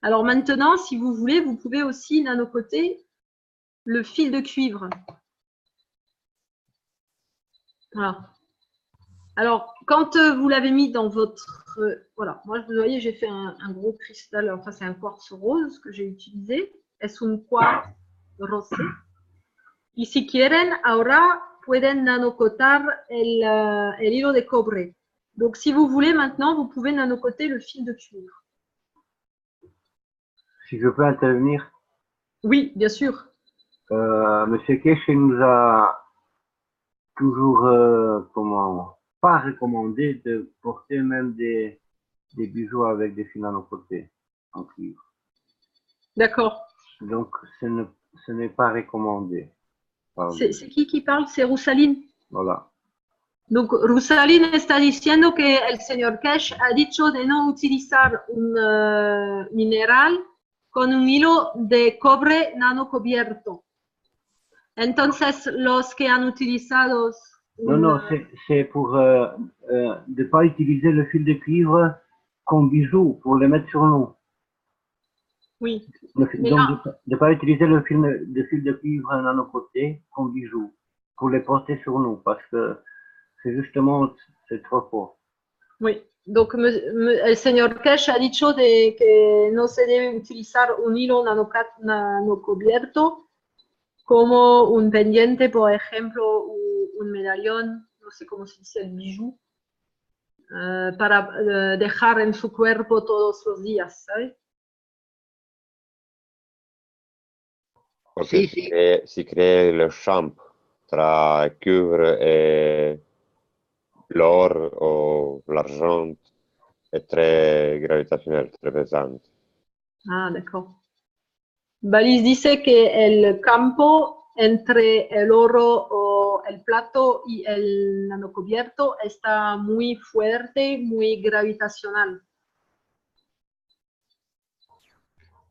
Alors maintenant, si vous voulez, vous pouvez aussi nanocoter le fil de cuivre. Voilà. Alors, quand vous l'avez mis dans votre... voilà, moi, vous voyez, j'ai fait un gros cristal, enfin, c'est un quartz rose que j'ai utilisé. Es un quartz rosé. Y si quieren, ahora pueden nanocotar el hilo de cobre. Donc, si vous voulez, maintenant, vous pouvez nanocoter le fil de cuivre. Si je peux intervenir. Oui, bien sûr. Monsieur Kesh nous a toujours pas recommandé de porter même des bijoux avec des fils nanocotés en cuivre. D'accord. Donc, ce n'est pas recommandé. C'est qui parle? C'est Roussaline. Voilà. Donc, Roussaline está diciendo que el señor Kesh ha dicho de no utilizar un mineral con un hilo de cobre nanocubierto. Entonces, los que han utilizado... Non, c'est pour de ne pas utiliser le fil de cuivre comme bijou, pour le mettre sur nous. Oui. Donc, de ne pas utiliser le fil de cuivre nanocoté comme bijou, pour les porter sur nous, parce que c'est justement, c'est trop fort. Oui. Donc, el señor Kesh ha dicho de que no se debe utilizar un hilo nanocubierto como un pendiente, por ejemplo, un medallón, no sé cómo se dice el bijou, para dejar en su cuerpo todos los días, ¿sabes? Porque si crée le champ tra cuivre et l'or o l'argent est très gravitationnel, très pesante. Ah, d'accord. Balis dice que el campo entre el oro o el plato y el nanocubierto está muy fuerte, muy gravitacional.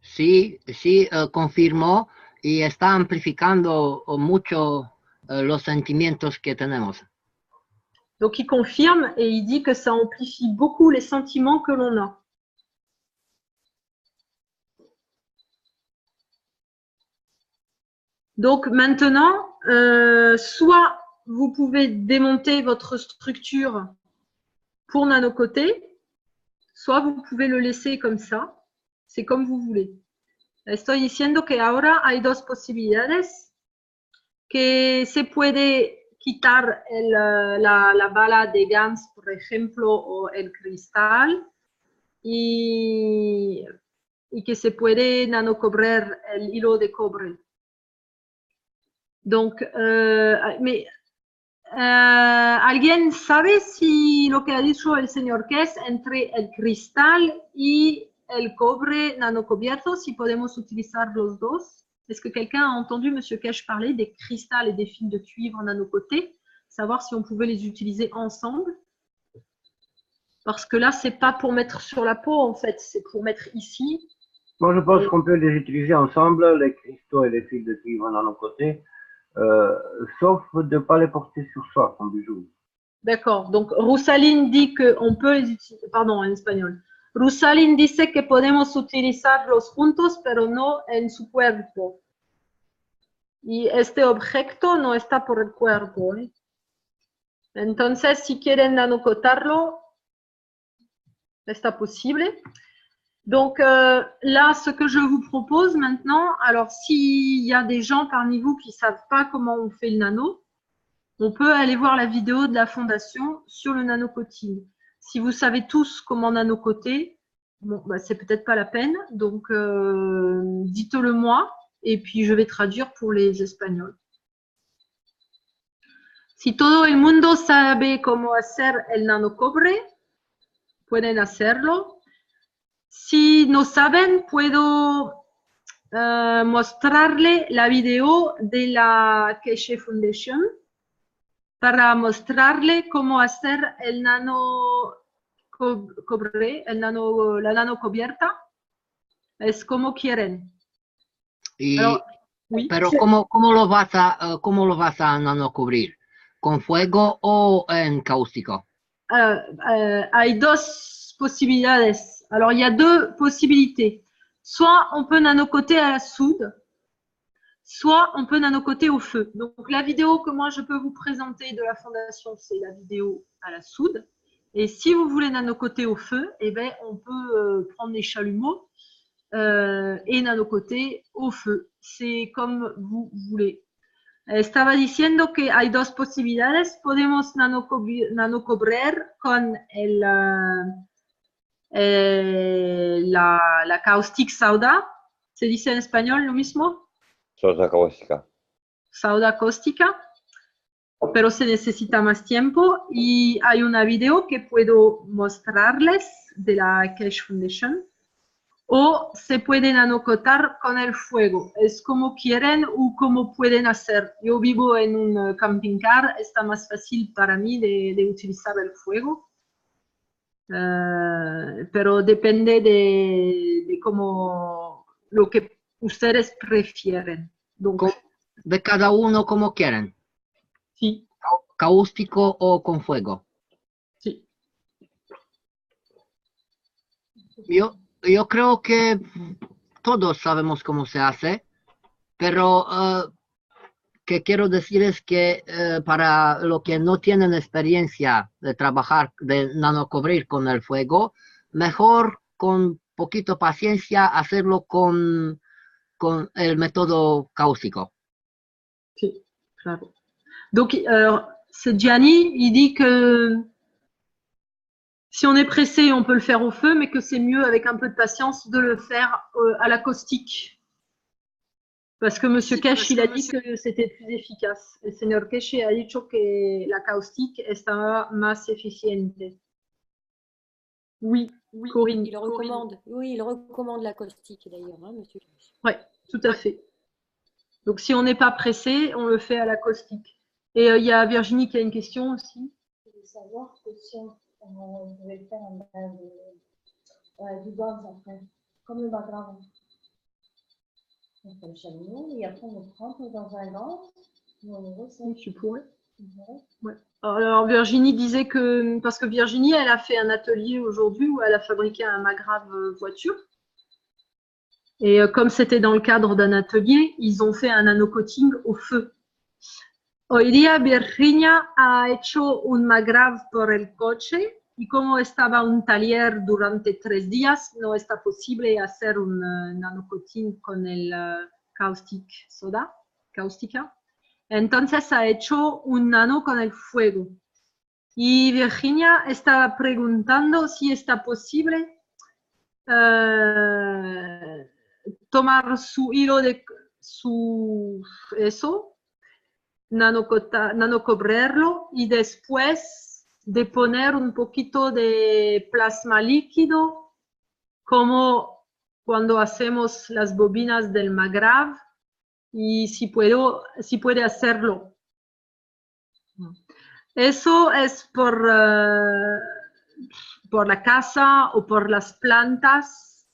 Sí, confirmó y está amplificando mucho los sentimientos que tenemos. Donc, il confirme et il dit que ça amplifie beaucoup les sentiments que l'on a. Donc, maintenant, soit vous pouvez démonter votre structure pour nanocoter, soit vous pouvez le laisser comme ça. C'est comme vous voulez. Estoy diciendo que ahora hay dos posibilidades, que se puede quitar la bala de gans, por ejemplo, o el cristal, y que se puede nanocobrer el hilo de cobre. Donc, mais ¿alguien sabe si lo que ha dicho el señor Kesh entre el cristal y el cobre nanocubierto, si podemos utilizar los dos? Est-ce que quelqu'un a entendu M. Kesh parler des cristals et des fils de cuivre nanocotés, savoir si on pouvait les utiliser ensemble? Parce que là, c'est pas pour mettre sur la peau, en fait, c'est pour mettre ici. Moi, je pense qu'on peut les utiliser ensemble, les cristaux et les fils de cuivre nanocotés, sauf de ne pas les porter sur soi comme bijou. D'accord. Donc, Roussaline dit qu'on peut les utiliser, pardon, en espagnol. Roussaline dice que podemos utilizarlos juntos, pero no en su cuerpo. Y este objeto no está por el cuerpo, ¿eh? Entonces, si quieren nanocotarlo, está posible. Donc là, ce que je vous propose maintenant, alors s'il y a des gens parmi vous qui ne savent pas comment on fait le nano, on peut aller voir la vidéo de la fondation sur le nanocoating. Si vous savez tous comment nanocoter, bon, bah, c'est peut-être pas la peine, donc dites-le moi et puis je vais traduire pour les Espagnols. Si todo el mundo sabe cómo hacer el nanocobre, pueden hacerlo. Si no saben, puedo mostrarle la video de la Keshe Foundation para mostrarle cómo hacer el nano cobre, la nano cubierta. Es como quieren. Y, Alors, oui. pero ¿cómo lo vas a nanocubrir? ¿Con fuego o en cáustico? Hay dos posibilidades. Alors, il y a deux possibilités. Soit on peut nanocoter à la soude, soit on peut nanocoter au feu. Donc, la vidéo que moi, je peux vous présenter de la fondation, c'est la vidéo à la soude. Et si vous voulez nanocoter au feu, eh ben, on peut prendre les chalumeaux et nanocoter au feu. C'est comme vous voulez. Estaba diciendo que hay dos posibilidades. Podemos nanocobrar con la caustic soda. ¿Se dice en español lo mismo? Soda cáustica. Soda cáustica. Pero se necesita más tiempo. Y hay una video que puedo mostrarles de la Keshe Foundation. O se puede nanocotar con el fuego. Es como quieren o como pueden hacer. Yo vivo en un camping car, está más fácil para mí de utilizar el fuego. Pero depende de cómo lo que ustedes prefieren. Donc, de cada uno como quieren. Sí. Cáustico o con fuego. Sí. Yo creo que todos sabemos cómo se hace, pero que quiero decir es que para los que no tienen experiencia de trabajar, de nanocubrir con el fuego, mejor con poquito paciencia hacerlo con el método cáustico. Sí, claro. Donc, c'est Gianni, il dit que si on est pressé, on peut le faire au feu, mais que c'est mieux, avec un peu de patience, de le faire à la caustique. Parce que M. Keshe, il a dit que c'était plus efficace. El señor Keshe ha dicho que la caustique estaba más eficiente. Oui, Corinne. Il recommande, oui, il recommande la caustique d'ailleurs, hein, M. Keshe. Oui, tout à fait. Donc, si on n'est pas pressé, on le fait à la caustique. Et il y a Virginie qui a une question aussi. Je veux savoir que si on pouvait faire un bain du gaz après, comme le bagrave. On fait le chalumeau et après on le trempe dans un gant et on le resserre. Tu pourrais. Ouais. Alors Virginie disait que, parce que Virginie, elle a fait un atelier aujourd'hui où elle a fabriqué un magrave voiture. Et comme c'était dans le cadre d'un atelier, ils ont fait un nanocoating au feu. Hoy día Virginia ha hecho un magrave por el coche y como estaba un taller durante 3 días, no está posible hacer un nanocoating con el caustic soda, cáustica. Entonces ha hecho un nano con el fuego. Y Virginia estaba preguntando si está posible tomar su hilo de eso, nanocobrarlo y después de poner un poquito de plasma líquido, como cuando hacemos las bobinas del magrave, y si puede hacerlo. Eso es por la casa o por las plantas.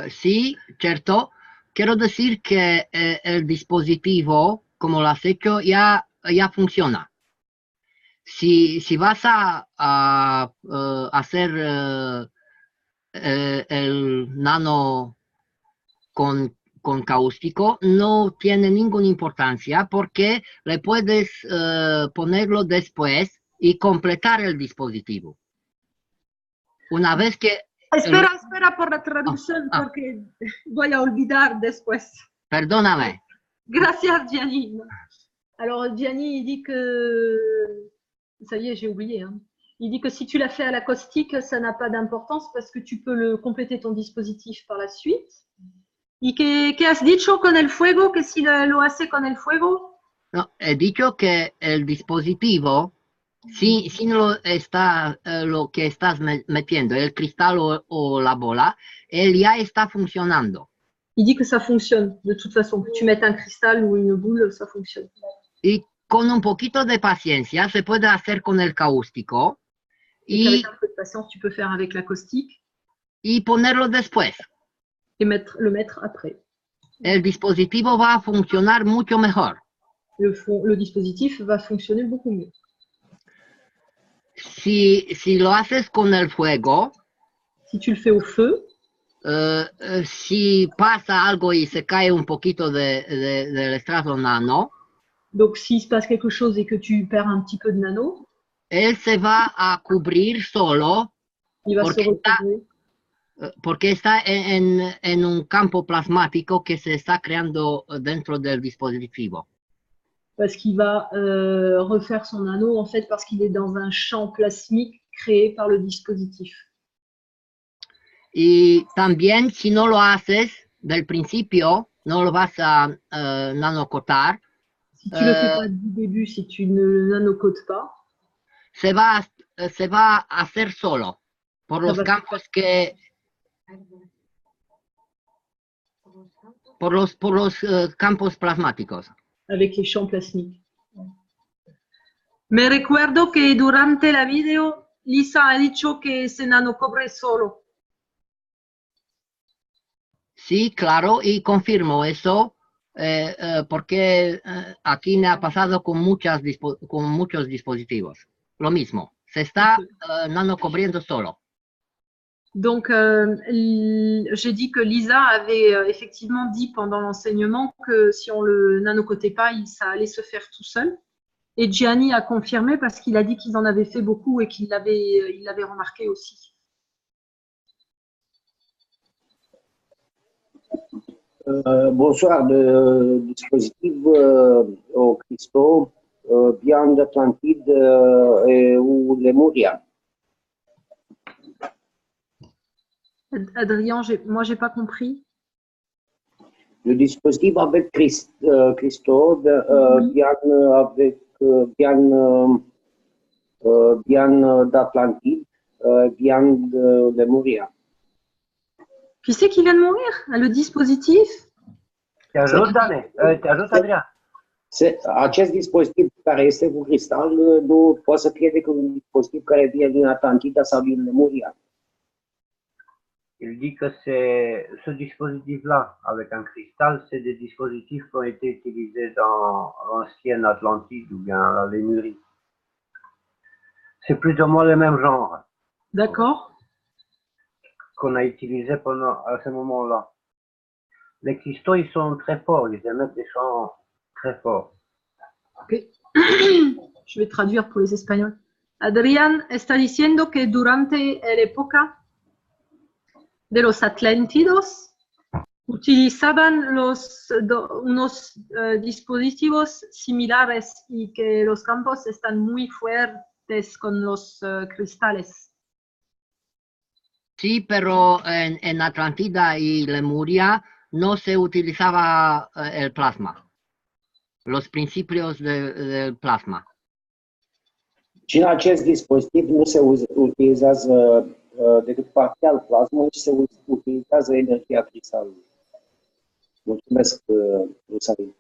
Sí, cierto. Quiero decir que el dispositivo, como lo has hecho, ya funciona. Si vas a hacer el nano con cáustico, no tiene ninguna importancia porque le puedes ponerlo después y completar el dispositivo. Una vez que Espera por la traducción porque voy a olvidar después. Perdóname. Gracias, Gianni. Alors, Gianni, il dit que... Ça y est, j'ai oublié. Hein. Il dit que si tu l'as fait à la caustique, ça n'a pas d'importance parce que tu peux le compléter ton dispositif par la suite. ¿Y qué has dicho con el fuego? Que si lo hace con el fuego. No, he dicho que el dispositivo, si no está lo que estás metiendo, el cristal o la bola, él ya está funcionando. Il dit que ça fonctionne, de toute façon. Que tu mettes un cristal ou une boule, ça fonctionne. Y con un poquito de paciencia se puede hacer con el cáustico. Y avec un peu de patience, tu peux faire avec la caustique. Y ponerlo después. Et le mettre après. El dispositivo va a funcionar mucho mejor. Le dispositif va fonctionner beaucoup mieux. Si lo haces con el fuego, si tu le fais au feu, si pasa algo y se cae un poquito del estrato nano, donc s'il se passe quelque chose et que tu perds un petit peu de nano, él se va a cubrir solo il va se recouvrir. Porque está en un campo plasmático que se está creando dentro del dispositivo. Parce qu'il va refaire son anneau, en fait, parce qu'il est dans un champ plasmique créé par le dispositif. Y también, si no lo haces del principio, no lo vas a nanocotar. Si tu le fais pas du début, si tu ne le nanocotes pas, se va a hacer solo por los campos que... Por los campos plasmáticos. Avec les champs plasmiques. Me recuerdo que durante la video Lisa ha dicho que se nanocobre solo. Sí, claro, y confirmo eso porque aquí me ha pasado con muchos dispositivos. Lo mismo, se está nanocobriendo solo. Donc, j'ai dit que Lisa avait effectivement dit pendant l'enseignement que si on le nanocotait pas, ça allait se faire tout seul. Et Gianni a confirmé parce qu'il a dit qu'ils en avaient fait beaucoup et qu'il l'avait remarqué aussi. Bonsoir, le dispositif au cristaux vient d'Atlantide ou Lemuria. Adrien, moi, j'ai pas compris. Le dispositif avec cristaux vient d'Atlantide, vient de Lemuria. Qui c'est qui vient de mourir? Le dispositif? Te ajut, Dane? Te ajut, Adrian? Acest dispozitiv care este cu cristal nu poate să fie decât un dispozitiv care vine din Atlantida sau din Lemuria. Il dit que ce dispositif-là, avec un cristal, c'est des dispositifs qui ont été utilisés dans l'ancienne Atlantide ou bien la Lémurie. C'est plus ou moins le même genre. D'accord. Qu'on a utilisé à ce moment-là. Les cristaux, ils sont très forts, ils émettent des champs très forts. Ok. Je vais traduire pour les Espagnols. Adrián está diciendo que durante la época de los Atlantidos utilizaban unos dispositivos similares y que los campos están muy fuertes con los cristales. Sí, pero en Atlantida y Lemuria no se utilizaba el plasma, los principios del plasma. Și în acest dispozitiv nu se utilizează decât parțial plasmă, ci se utilizează energia cristalului. Mulțumesc, Rosalie.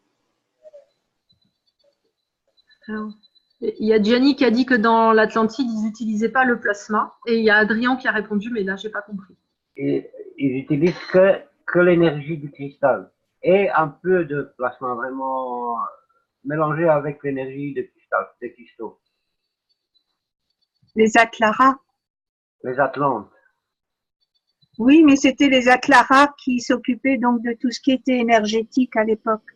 Il y a Gianni qui a dit que dans l'Atlantide, ils n'utilisaient pas le plasma. Et il y a Adrien qui a répondu, mais là, je n'ai pas compris. Ils utilisent que l'énergie du cristal et un peu de plasma vraiment mélangé avec l'énergie des cristaux. Les Atlaras. Les Atlantes. Oui, mais c'était les Atlaras qui s'occupaient donc de tout ce qui était énergétique à l'époque.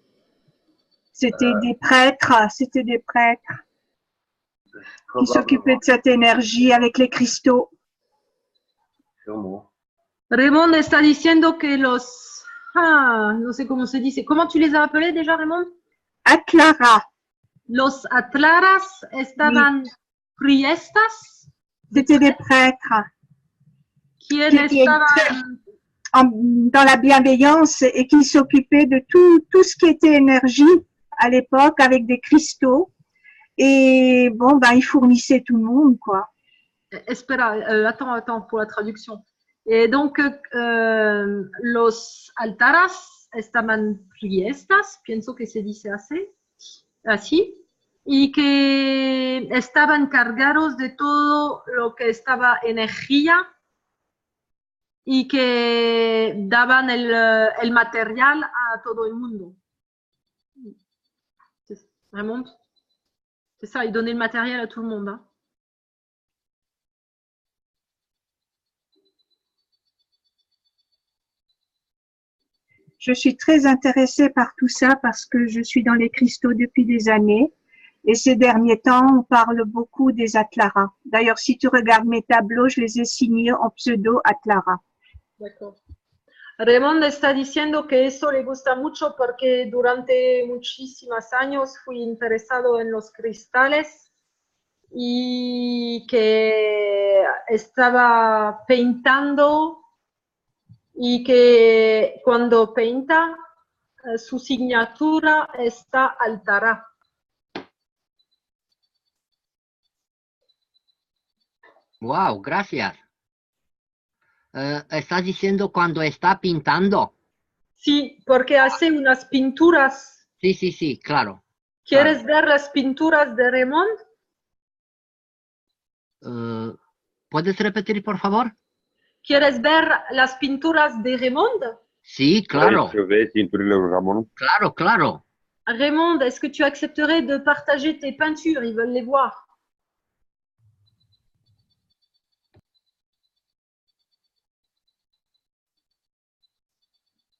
C'était des prêtres, qui s'occupaient de cette énergie avec les cristaux. Sûrement. Raymond está diciendo que los... Ah, no sé cómo se dice. ¿Cómo tu les as appelés déjà, Raymond? Atlara. Los atlaras estaban priestas. C'était des prêtres Qui qui étaient estaban... dans la bienveillance et qui s'occupaient de tout ce qui était énergie à l'époque avec des cristaux. Et bon, ben, ils fournissaient tout le monde, quoi. Espera, attends pour la traduction. Et donc, los altaras estaban priestas, pienso que se dice así, y que estaban cargados de todo lo que estaba energía y que daban el material a todo el mundo. Vraiment, c'est ça, ils donnaient le matériel à tout le monde. Hein. Je suis très intéressée par tout ça parce que je suis dans les cristaux depuis des années. Et ces derniers temps, on parle beaucoup des Atlara. D'ailleurs, si tu regardes mes tableaux, je les ai signés en pseudo Atlara. D'accord. Raymond está diciendo que eso le gusta mucho porque durante muchísimos años fui interesado en los cristales y que estaba pintando y que cuando pinta su signatura está Altara. Wow, gracias. ¿Estás diciendo cuando está pintando? Sí, porque hace unas pinturas. Sí, claro. ¿Quieres ver las pinturas de Raymond? ¿Puedes repetir, por favor? ¿Quieres ver las pinturas de Raymond? Sí, claro. Claro. Claro. Raymond, est-ce que tu accepterais de partager tes peintures? Ils veulent les voir.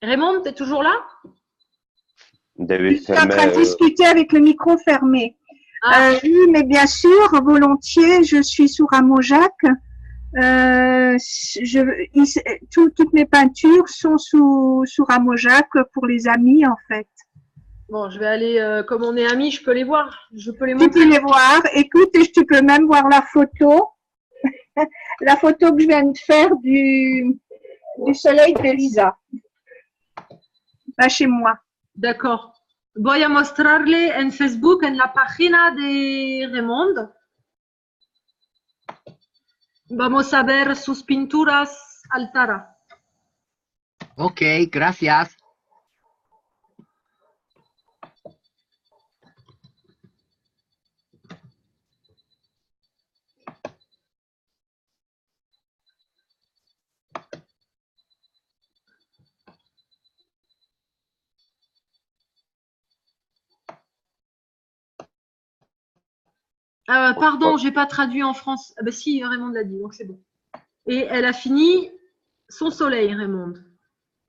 Raymond, tu es toujours là? Je suis en train de discuter avec le micro fermé. Oui, mais bien sûr, volontiers, je suis sous Ramojac. Toutes mes peintures sont sous Ramojac pour les amis, en fait. Bon, je vais aller, comme on est amis, je peux les voir. Je peux les montrer. Tu peux les voir. Écoute, tu peux même voir la photo. La photo que je viens de faire du soleil d'Elisa. Là, chez moi. D'accord. Voy a mostrarle en Facebook, en la página de Raymond. Vamos a ver sus pinturas Altara. Ok, gracias. Pardon, j'ai pas traduit en France. Ah ben si, Raymond l'a dit, donc c'est bon. Et elle a fini son soleil, Raymond.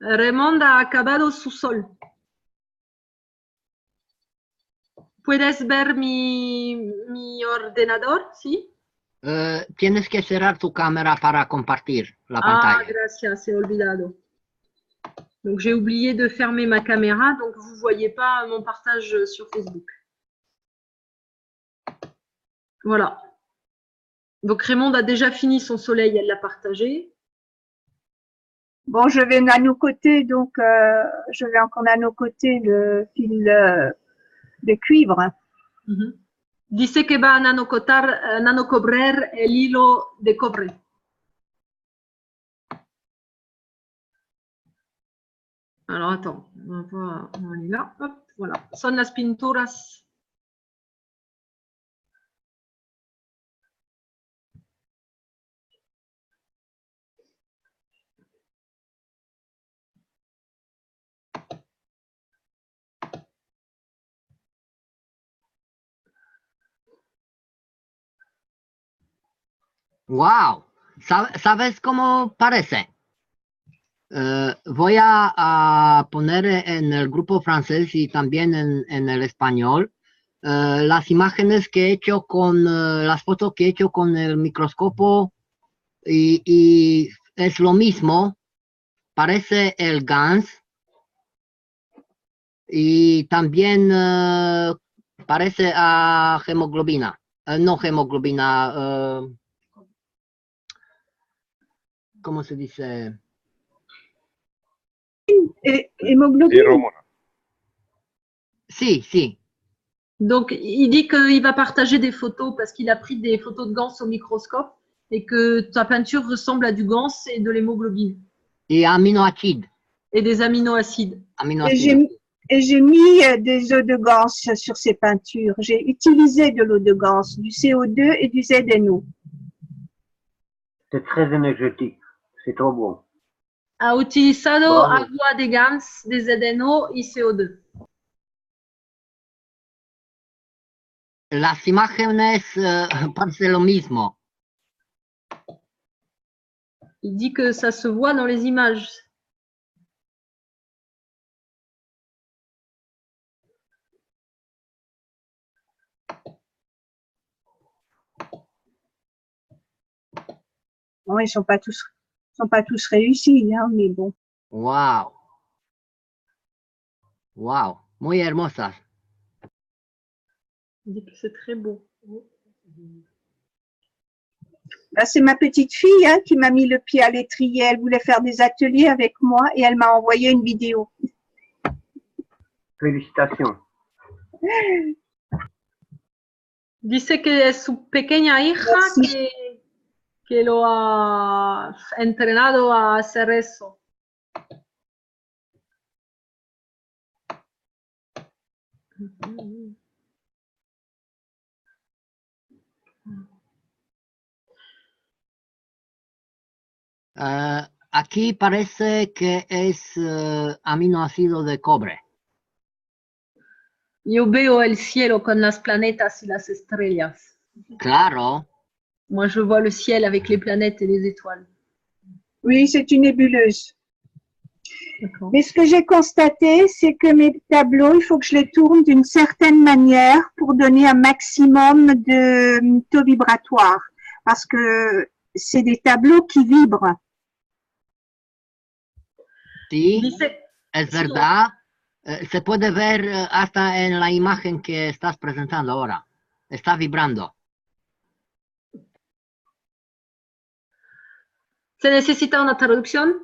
Raymond a acabado su sol. ¿Puedes ver mi ordenador? ¿Sí? Tienes que cerrar tu cámara para compartir la pantalla. Ah, gracias, he olvidado. Donc j'ai oublié de fermer ma caméra, donc vous ne voyez pas mon partage sur Facebook. Voilà. Donc Raymond a déjà fini son soleil, elle l'a partagé. Bon, je vais nanocoter, donc je vais encore nanocoter le fil de cuivre. Dice que va a nanocobrer el hilo de cobre. Alors attends, on est là, hop, voilà. Son las pinturas. Wow, ¿sabes cómo parece? Voy a poner en el grupo francés y también en el español las imágenes que he hecho con las fotos que he hecho con el microscopio y es lo mismo parece el GANS y también parece a hemoglobina. No hemoglobina, ¿cómo se dice? Hémoglobine. Si, si. Donc, il dit qu'il va partager des photos parce qu'il a pris des photos de Gans au microscope et que ta peinture ressemble à du Gans et de l'hémoglobine. Et aminoacides. Et des aminoacides. Et j'ai mis des œufs de Gans sur ces peintures. J'ai utilisé de l'eau de Gans, du CO2 et du ZNO. C'est très énergétique. C'est trop bon. Ha utilizado agua de Gans, de ZNO y CO2. Las imágenes parecen lo mismo. Il dit que ça se voit dans les images. Bon, ils sont pas tous réussis, hein, mais bon. Wow. Wow. Muy hermosas. Il dit que c'est très beau. Là, c'est ma petite fille hein, qui m'a mis le pied à l'étrier. Elle voulait faire des ateliers avec moi et elle m'a envoyé une vidéo. Félicitations. Dice que es su pequeña hija que lo ha entrenado a hacer eso. Aquí parece que es aminoácido de cobre. Yo veo el cielo con las planetas y las estrellas. Claro. Moi, je vois le ciel avec les planètes et les étoiles. Oui, c'est une nébuleuse. Mais ce que j'ai constaté, c'est que mes tableaux, il faut que je les tourne d'une certaine manière pour donner un maximum de taux vibratoire. Parce que c'est des tableaux qui vibrent. Sí, es verdad. Se puede ver hasta en la imagen que estás presentando ahora. Está vibrando. ¿Se necesita una traducción?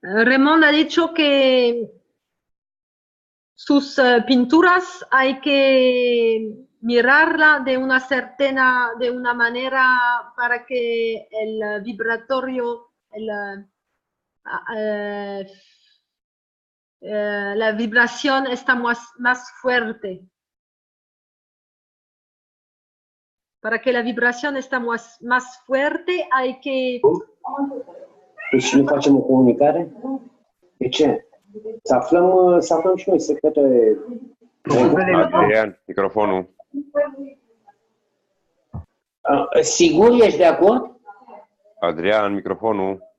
Raymond ha dicho que sus pinturas hay que mirarla de una manera para que el vibratorio, la vibración está más fuerte. Para que la vibración esté más fuerte, hay que... Deci nu facem o comunicare? De ce? Să aflăm și noi secrete. Adrian, microfonul. Sigur ești de acord? Adrian, microfonul.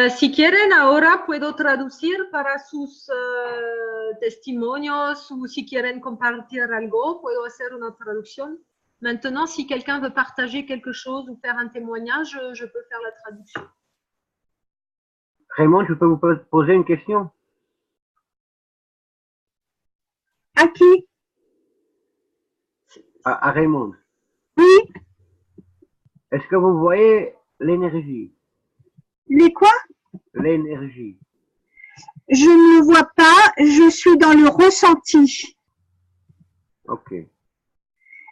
Si quieren, ahora puedo traducir para sus testimonios ou si quieren compartir algo, puedo hacer una traducción. Maintenant, si quelqu'un veut partager quelque chose ou faire un témoignage, je peux faire la traduction. Raymond, je peux vous poser une question? À qui? À Raymond. Oui. Est-ce que vous voyez l'énergie? Les quoi? L'énergie. Je ne le vois pas, je suis dans le ressenti. Ok.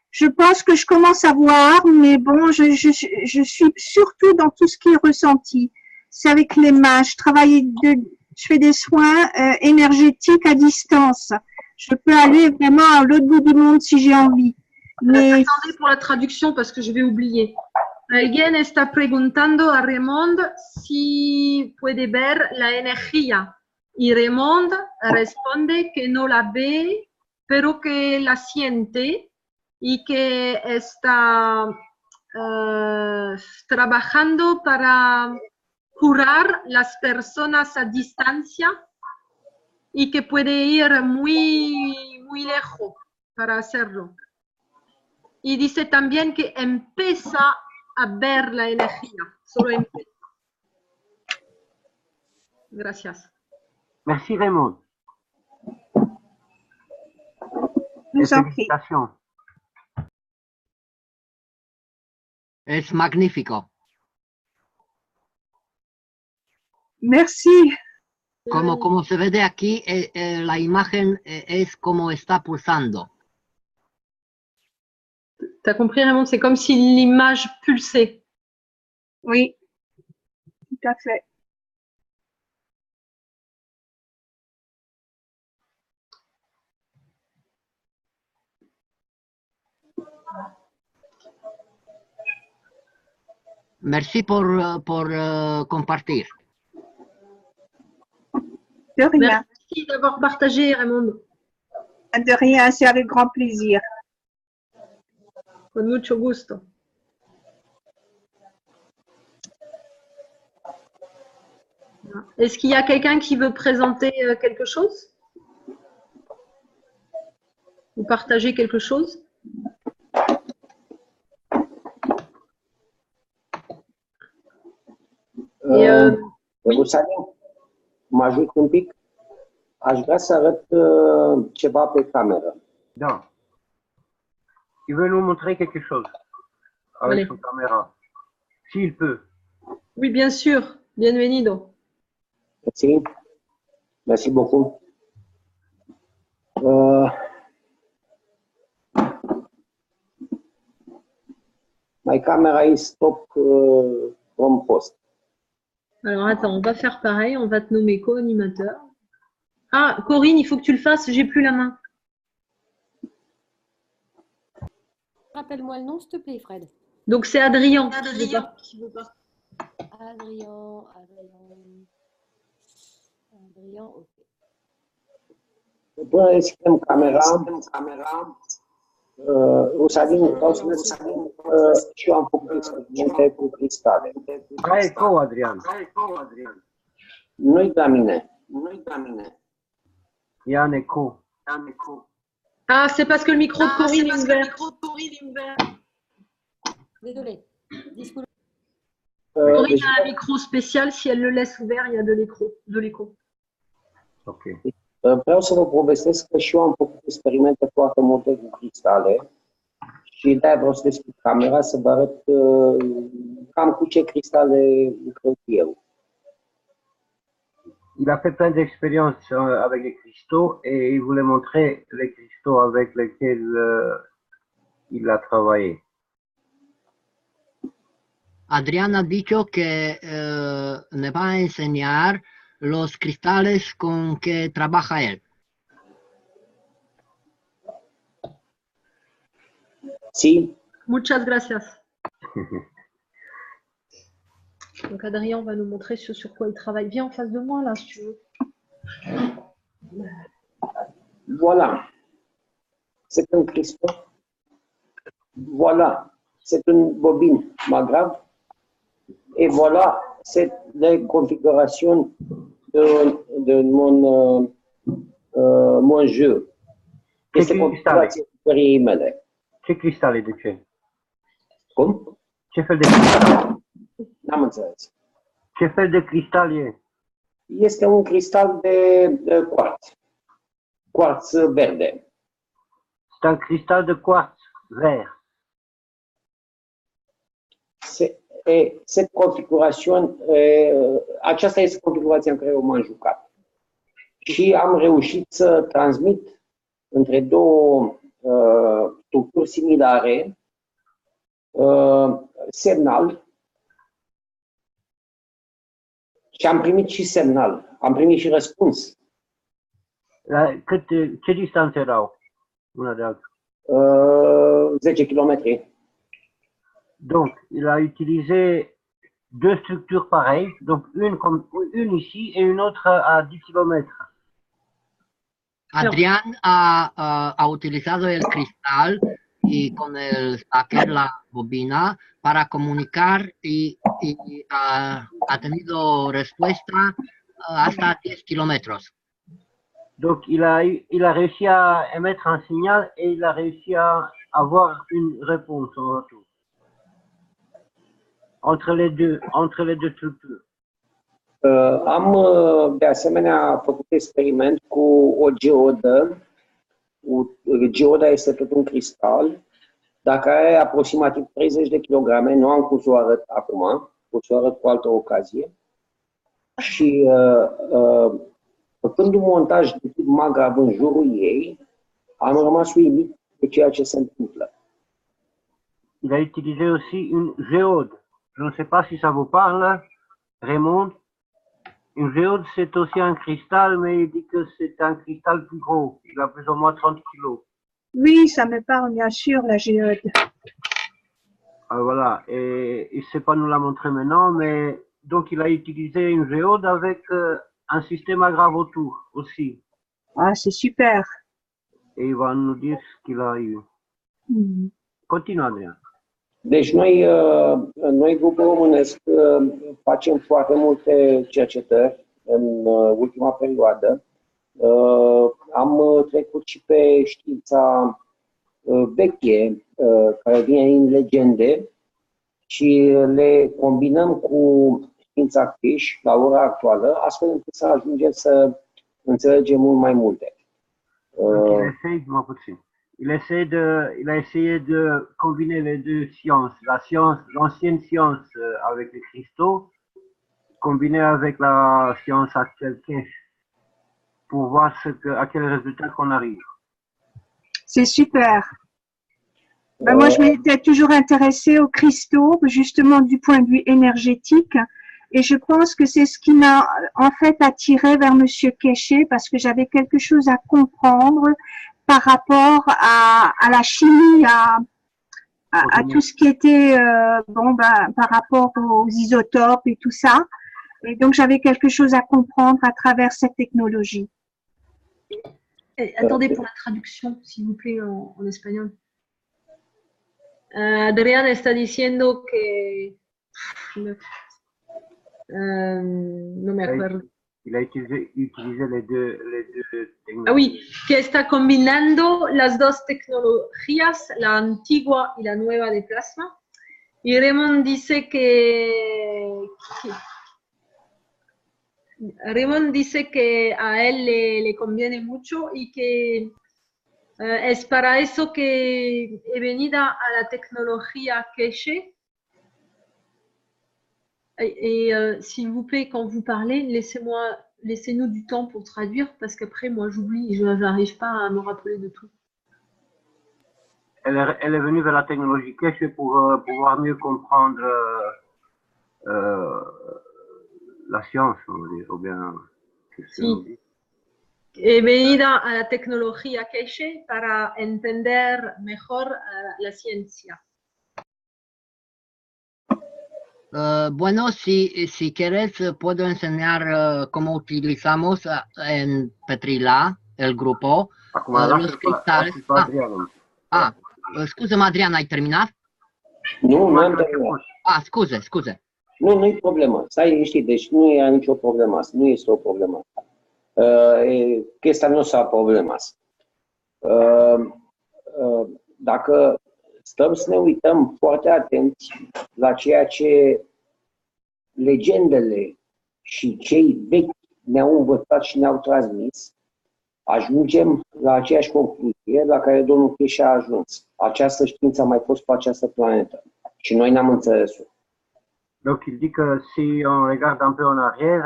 Je pense que je commence à voir, mais bon, je suis surtout dans tout ce qui est ressenti. C'est avec les mains, je fais des soins énergétiques à distance. Je peux aller vraiment à l'autre bout du monde si j'ai envie. Mais... Attendez pour la traduction parce que je vais oublier. Alguien está preguntando a Raymond si puede ver la energía y Raymond responde que no la ve, pero que la siente y que está trabajando para curar las personas a distancia y que puede ir muy lejos para hacerlo. y dice también que empieza a ver la energía. Solo empieza. Gracias. Merci Raymond. Nous en prie. Félicitations. Es magnífico. Merci. Como se ve de aquí, la imagen es como está pulsando. T'as compris, Raymond? C'est comme si l'image pulsait. Oui, tout à fait. Merci por compartir. De rien. Merci d'avoir partagé, Raymond. De rien, c'est avec grand plaisir. Con mucho gusto. Est-ce qu'il y a quelqu'un qui veut présenter quelque chose? Ou partager quelque chose? Ierusalim, mă ajut un pic? Aș vrea să arăt ceva pe cameră. Da. Il veut nous montrer quelque chose avec Allez. son caméra. S'il peut. Oui, bien sûr. Bienvenido. Merci. Merci beaucoup. My camera is stop from post. Alors, attends, on va faire pareil. On va te nommer co-animateur. Ah, Corinne, il faut que tu le fasses. J'ai plus la main. Rappelle-moi le nom, s'il te plaît, Fred. Donc, c'est Adrien. Adrien, ok. Până deschidem camera, Ierusalim, vreau să vezi și eu am făcut experimente cu cristale. Hai, co, Adrian. Nu-i la mine. Il y a un écho. Ah, c'est parce que le micro de Corinne est ouvert. Désolée. Disculpe. Corinne a un micro spécial. Si elle le laisse ouvert, il y a de l'écho. Ok. Vreau să vă povestesc că și eu am făcut experimente foarte multe cu cristale și de-aia vreau să deschid camera să vă arăt cam cu ce cristale lucrez eu. Il a fait plein d'expériences avec les cristaux et il voulait montrer les cristaux avec lesquels il a travaillé. Adrián ha dicho que me va a enseñar los cristales con que trabaja él. Sí. Muchas gracias. Donc Adrien va nous montrer sur quoi il travaille. Viens en face de moi là, si tu veux. Voilà. C'est un cristal. Voilà. C'est une bobine Maghreb. Et voilà, c'est la configuration de mon jeu. Este configurația cărei mele. Ce cristale de ce? Cum? Ce fel de cristal? N-am înțeles. Ce fel de cristal e? Este un cristal de quartz. Quartz verde. C'est un cristal de quartz vert. Cette configuration, aceasta este configurația în care eu m-am jucat. Și am reușit să transmit între două structuri similare semnal și am primit și semnal, am primit și răspuns. Ce distanțe erau una de alta? 10 km. Donc, il a utilisé deux structures pareilles, donc une ici et une autre à 10 km. Adrián ha utilizado el cristal y con el stacker, la bobina, para comunicar y ha tenido respuesta hasta 10 kilómetros. Donc, il a réussi à émettre un signal et il a réussi à avoir une réponse en retour. Entre les deux structures. Am de asemenea făcut experiment cu o geodă. Geoda este tot un cristal, dacă are aproximativ 30 de kilograme, nu am cum să o arăt acum, o să o arăt cu altă ocazie. Și făcând un montaj de tip magrav în jurul ei, am rămas uimit de ceea ce se întâmplă. Il a utilisé aussi une géode. Je ne sais pas si ça vous parle, Raymond. Une géode, c'est aussi un cristal, mais il dit que c'est un cristal plus gros. Il a plus ou moins 30 kilos. Oui, ça me parle bien sûr, la géode. Voilà, et il ne sait pas nous la montrer maintenant, mais donc il a utilisé une géode avec un système aggrave autour aussi. Ah, c'est super. Et il va nous dire ce qu'il a eu. Continue, Adrian. Deci noi grupul românesc facem foarte multe cercetări în ultima perioadă. Am trecut și pe știința veche, care vine în legende, și le combinăm cu știința Cash la ora actuală, astfel încât să ajungem să înțelegem mult mai multe. Il a essayé de combiner les deux sciences, l'ancienne science avec les cristaux, combinée avec la science actuelle Cash, pour voir à quel résultat qu'on arrive. C'est super. Ben moi, je m'étais toujours intéressée aux cristaux, justement du point de vue énergétique, et je pense que c'est ce qui m'a en fait attirée vers Monsieur Keshe, parce que j'avais quelque chose à comprendre par rapport à la chimie, à tout ce qui était par rapport aux isotopes et tout ça. Et donc, j'avais quelque chose à comprendre à travers cette technologie. Attendez pour la traduction, s'il vous plaît, en espagnol. Adrián está diciendo que... no me acuerdo. Il a utilisé les deux technologies. Ah oui, que está combinando las dos tecnologías, la antigua y la nueva de plasma. Y Raymond dice que a él le conviene mucho y que es para eso que he venido a la tecnología Keshe. Et s'il vous plaît, quand vous parlez, laissez-nous du temps pour traduire, parce qu'après, moi, j'oublie, je n'arrive pas à me rappeler de tout. Elle est venue vers la technologie Keshe pour pouvoir mieux comprendre la science, on va dire, ou bien... Sí. He venido a la tecnología Keshe para entender mejor la ciencia. Bueno, si quieres, puedo enseñar cómo utilizamos en Petrila, el grupo, los cristales. Scuze-mă, Adrian, ai terminat? Nu, nu am terminat. Scuze. Nu-i problemă. Stai liniștit, deci nu e nicio problemă asta. Nu este o problemă asta. Chestia nu s-a problema asta. Dacă stăm să ne uităm foarte atenți la ceea ce legendele și cei vechi ne-au învățat și ne-au transmis, ajungem la aceeași concluzie la care domnul Keshe a ajuns. Această știință a mai fost pe această planetă și noi n-am înțeles-o. Donc il dit que si on regarde un peu en arrière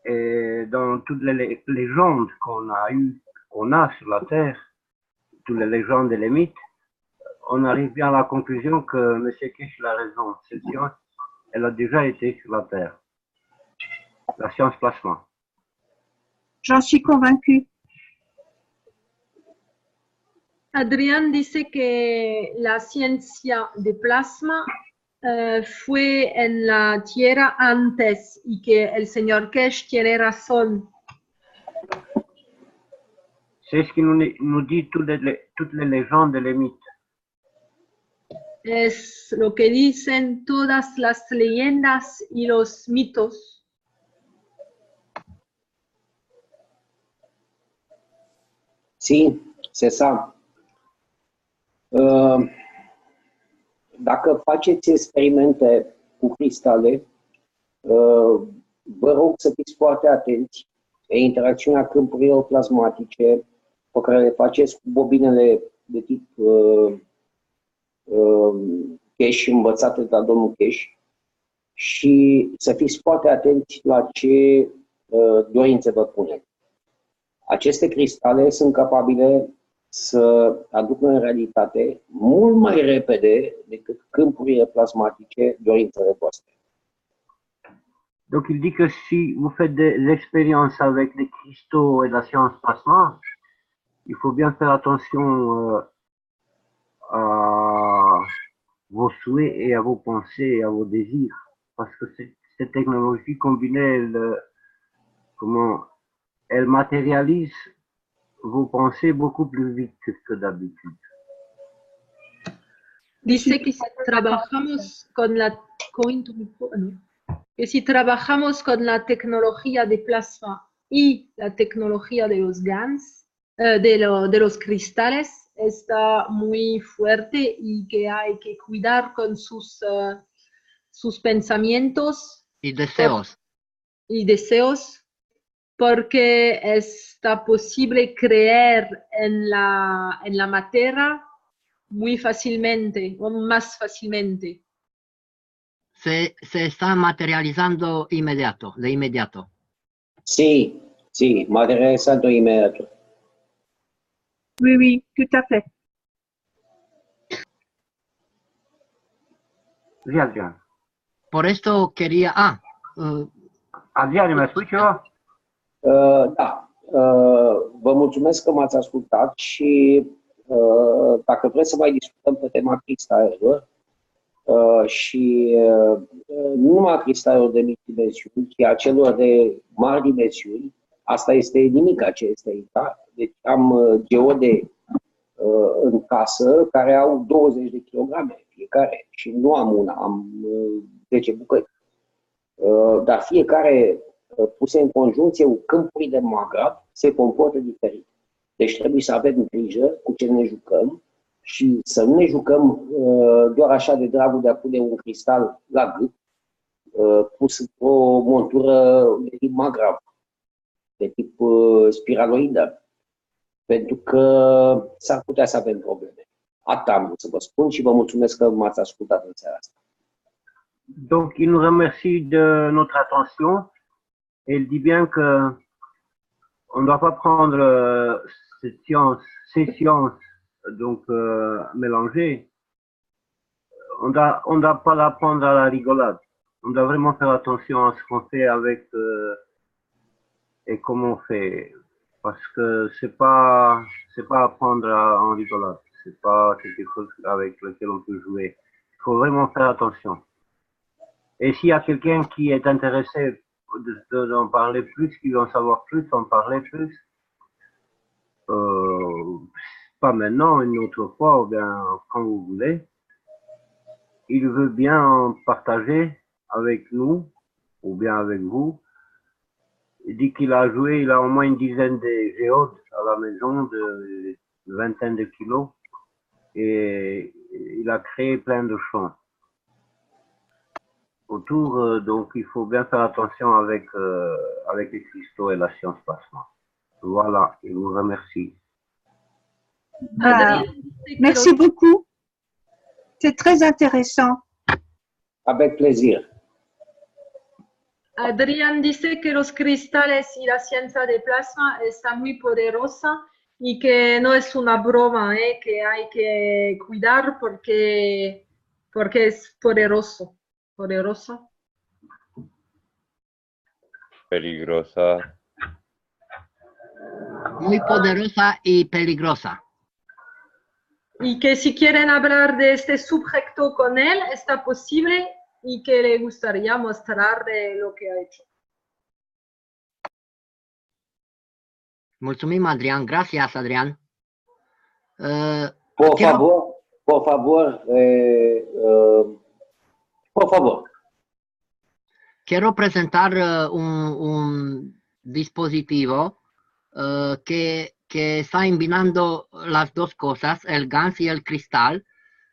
et dans toutes les légendes qu'on a sur la Terre, toutes les légendes et les mythes, on arrive bien à la conclusion que M. Keshe a raison. Cette science, elle a déjà été sur la Terre. La science plasma. J'en suis convaincue. Adrián dice que la ciencia de plasma fue en la Tierra antes y que el señor Keshe tiene razón. C'est ce qui nous dit toutes les légendes et les mythes. Es lo que dicen todas las leyendas y los mitos. Sí, c'est ça. dacă faceți experimente cu cristale, vă rog să fiți foarte atenți la interacțiunea câmpurilor plasmatice pe care le faceți cu bobinele de tip Cash, învățate de la domnul Cash, și să fiți foarte atenți la ce dorințe vă puneți. Aceste cristale sunt capabile să aducă în realitate mult mai repede decât câmpurile plasmatice dorințele voastre. Donc il dit que si vous faites des expériences avec les cristaux et la science plasma, il faut bien faire attention à vos souhaits et à vos pensées et à vos désirs. Parce que cette technologie combinée, elle matérialise vos pensées beaucoup plus vite que d'habitude. Dice que si trabajamos con la que si trabajamos con la tecnología de plasma y la tecnología de los GANs, de los cristales, está muy fuerte y que hay que cuidar con sus pensamientos y deseos, porque está posible creer en la materia muy fácilmente, o más fácilmente. Se está materializando de inmediato. Sí, sí, materializando inmediato. Oui, oui, tout à fait. Oui, Adrian. Por esto quería... Adrian, mi spui ceva? Da. Vă mulțumesc că m-ați ascultat și dacă vreți să mai discutăm pe tema cristalelor și nu numai cristalelor de mici dimensiuni, ci a celor de mari dimensiuni, asta este nimica ce este aici. Deci am geode în casă care au 20 de kilograme fiecare și nu am una, am 10 bucăți. Dar fiecare puse în conjuncție cu câmpuri de magrav se comportă diferit. Deci trebuie să avem grijă cu ce ne jucăm și să nu ne jucăm doar așa de dragul de a pune un cristal la gât pus într-o montură de tip magrav, de tip spiraloidă, pentru că s-ar putea să avem probleme. Atât am vrut să vă spun și vă mulțumesc că m-ați ascultat în seara asta. Donc il nous remercie de notre attention et il dit bien que on ne doit pas prendre ces sciences donc mélangées. On doit pas la prendre à la rigolade. On doit vraiment faire attention à ce qu'on fait avec et comment on fait, parce que c'est pas à prendre en rigolade. C'est pas quelque chose avec lequel on peut jouer. Il faut vraiment faire attention. Et s'il y a quelqu'un qui est intéressé d'en parler plus, qui veut en savoir plus, en parler plus, pas maintenant, une autre fois, ou bien quand vous voulez, il veut bien en partager avec nous, ou bien avec vous. Il dit qu'il a joué, il a au moins une dizaine de géodes à la maison, de vingtaine de kilos, et il a créé plein de champs autour, donc il faut bien faire attention avec les cristaux et la science plasma. Voilà, il vous remercie. Merci beaucoup. C'est très intéressant. Avec plaisir. Adrián dice que los cristales y la ciencia de plasma está muy poderosa y que no es una broma, que hay que cuidar porque es poderoso. Poderosa. Peligrosa. Muy poderosa y peligrosa. Y que si quieren hablar de este sujeto con él, está posible y que le gustaría mostrar de lo que ha hecho. Mulțumim, Adrián. Gracias, Adrián. Por favor, por favor. Quiero presentar un dispositivo que está combinando las dos cosas, el GANS y el cristal,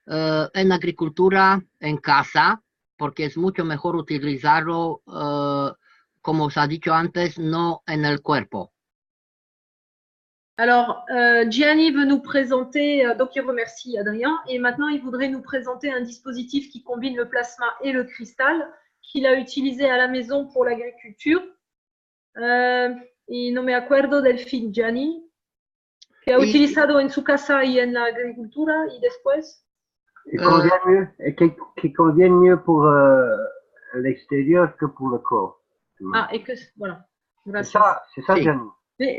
en agricultura en casa, porque es mucho mejor utilizarlo, como os ha dicho antes, no en el cuerpo. Alors, Gianni veut nous présenter, donc il remercie Adrien, et maintenant il voudrait nous présenter un dispositif qui combine le plasma et le cristal, qu'il a utilisé à la maison pour l'agriculture. Y no me acuerdo del fin, Gianni, que ha utilizado en su casa y en la agricultura, y después. Qui convient mieux pour l'extérieur que pour le corps. Ah, et que, voilà. C'est ça, Sí. Gianni.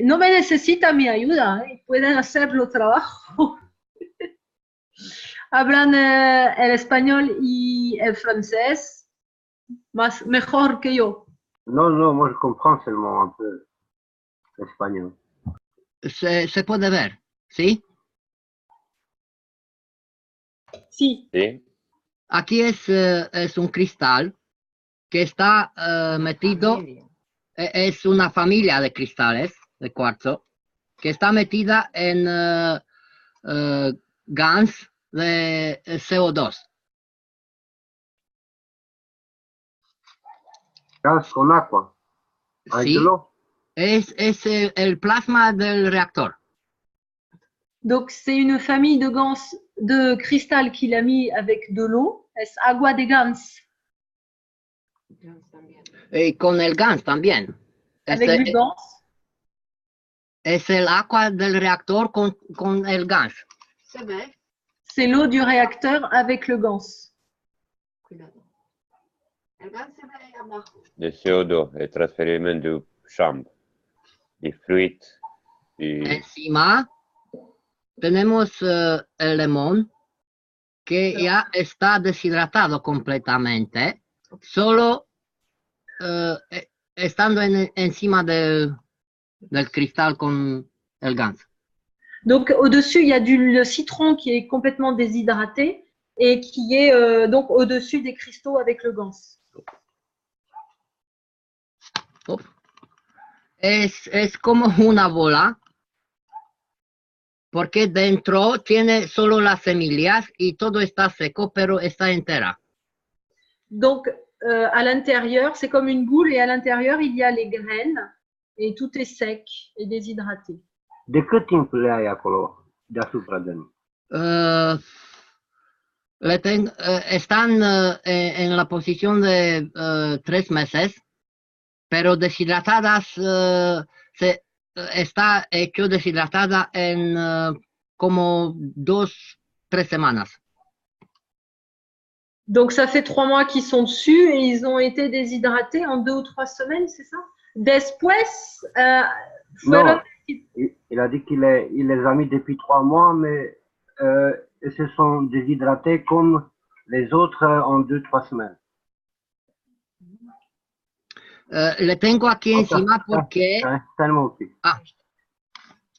No me necesita mi ayuda, pueden hacerlo trabajo. Hablan el español y el francés mejor que yo. Non, moi je comprends seulement un peu l'espagnol. Se puede ver, ¿sí? Sí. Sí. Aquí es un cristal que está metido, es una familia de cristales de cuarzo que está metida en GANs de CO2. Gas con agua. Sí, es el plasma del reactor. Donc, c'est une famille de gans, de cristal qu'il a mis avec de l'eau. Es agua de gans. Y con el GANS también. Avec du gans. Es el agua del reactor con el GANS. C'est l'eau du réacteur avec le gans. Le CO2, el transferimiento de champ, y fluid. Encima tenemos el limón que ya está deshidratado completamente, solo estando encima del cristal con el GANS. Donc, au-dessus, il y a le citron qui est complètement déshydraté et qui est donc au-dessus des cristaux avec le gans. Es como una bola, porque dentro tiene solo las semillas y todo está seco, pero está entera. Donc, à l'intérieur, c'est comme une boule et à l'intérieur, il y a les graines et tout est sec et déshydraté. De cât timp le ai acolo, deasupra de noi? Están en la posición de 3 meses, pero deshidratadas, está hecho deshidratada en como 2-3 semanas. Donc, ça fait 3 mois qu'ils sont dessus et ils ont été déshydratés en 2 ou 3 semaines, c'est ça? Después, Non, il a dit qu'il les a mis depuis 3 mois, mais ils se sont déshydratés comme les autres en 2-3 semaines. Le tengo aquí encima porque... Ah.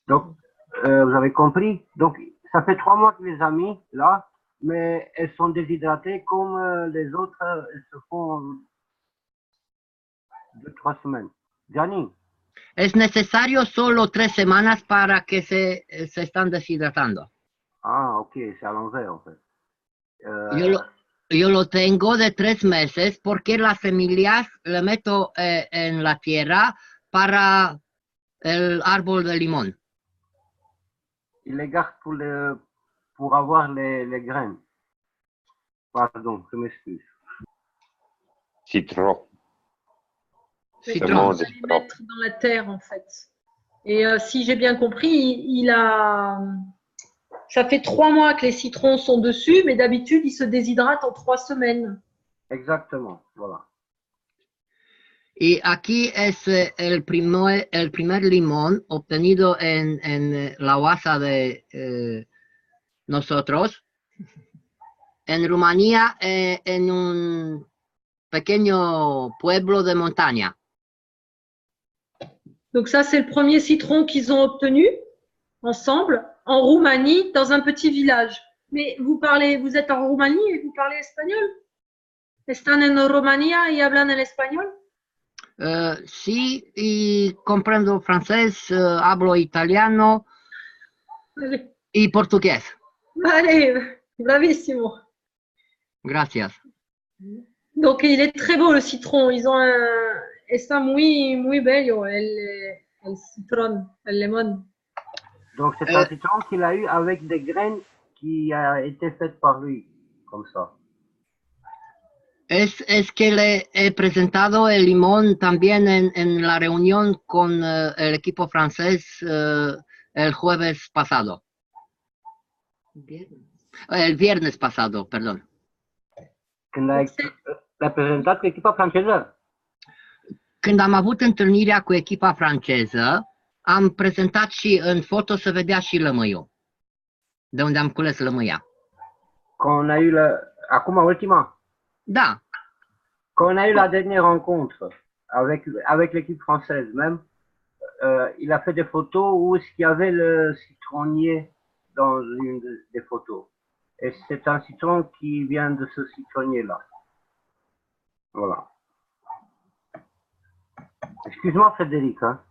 Donc, vous avez compris? Donc, ça fait 3 mois qu'il les a mis là, mais elles sont déshydratées comme les autres, elles se font 2-3 semaines. Gianni? Es necesario solo 3 semanas para que se están deshidratando. Ah, ok, c'est à l'envers en fait. Yo lo tengo de 3 meses porque las semillas le meto en la tierra para el árbol de limón. Il les garde pour avoir les graines. Pardon, je m'excuse. Citron. On va les mettre dans la terre en fait. Et si j'ai bien compris, ça fait 3 mois que les citrons sont dessus, mais d'habitude, ils se déshydratent en 3 semaines. Exactement, voilà. Y aquí es el primer limón obtenido en la huasa de nosotros. En Rumanía, en un pequeño pueblo de montaña. Donc ça, c'est le premier citron qu'ils ont obtenu ensemble en Roumanie, dans un petit village. Mais vous êtes en Roumanie et vous parlez espagnol? ¿Están en Rumanía y hablan el español? Sí, y comprendo francés, hablo italiano y portugués. Vale, Bravissimo. Gracias. Donc, il est très beau le citron. Ils ont un. Está muy, muy bello el citron, el limón. Donc c'est un citron qu'il a eu avec des graines qui a été faites par lui, comme ça. Es que le he presentado el limón también en la reunión con el equipo francés el jueves pasado. El viernes pasado, perdón. Când l-a prezentat cu echipa franceză? Când am avut întâlnirea cu echipa franceză, am prezentat și în foto să vedea și lămâiul, de unde am cules lămâia. Quand on a eu acum ultima? Da. Quand on a eu la dernière rencontre avec l'équipe française même, il a fait des photos où il y avait le citronnier dans une des photos. Et c'est un citron qui vient de ce citronnier-là. Voilà. Excuse-moi Frédéric. Hein.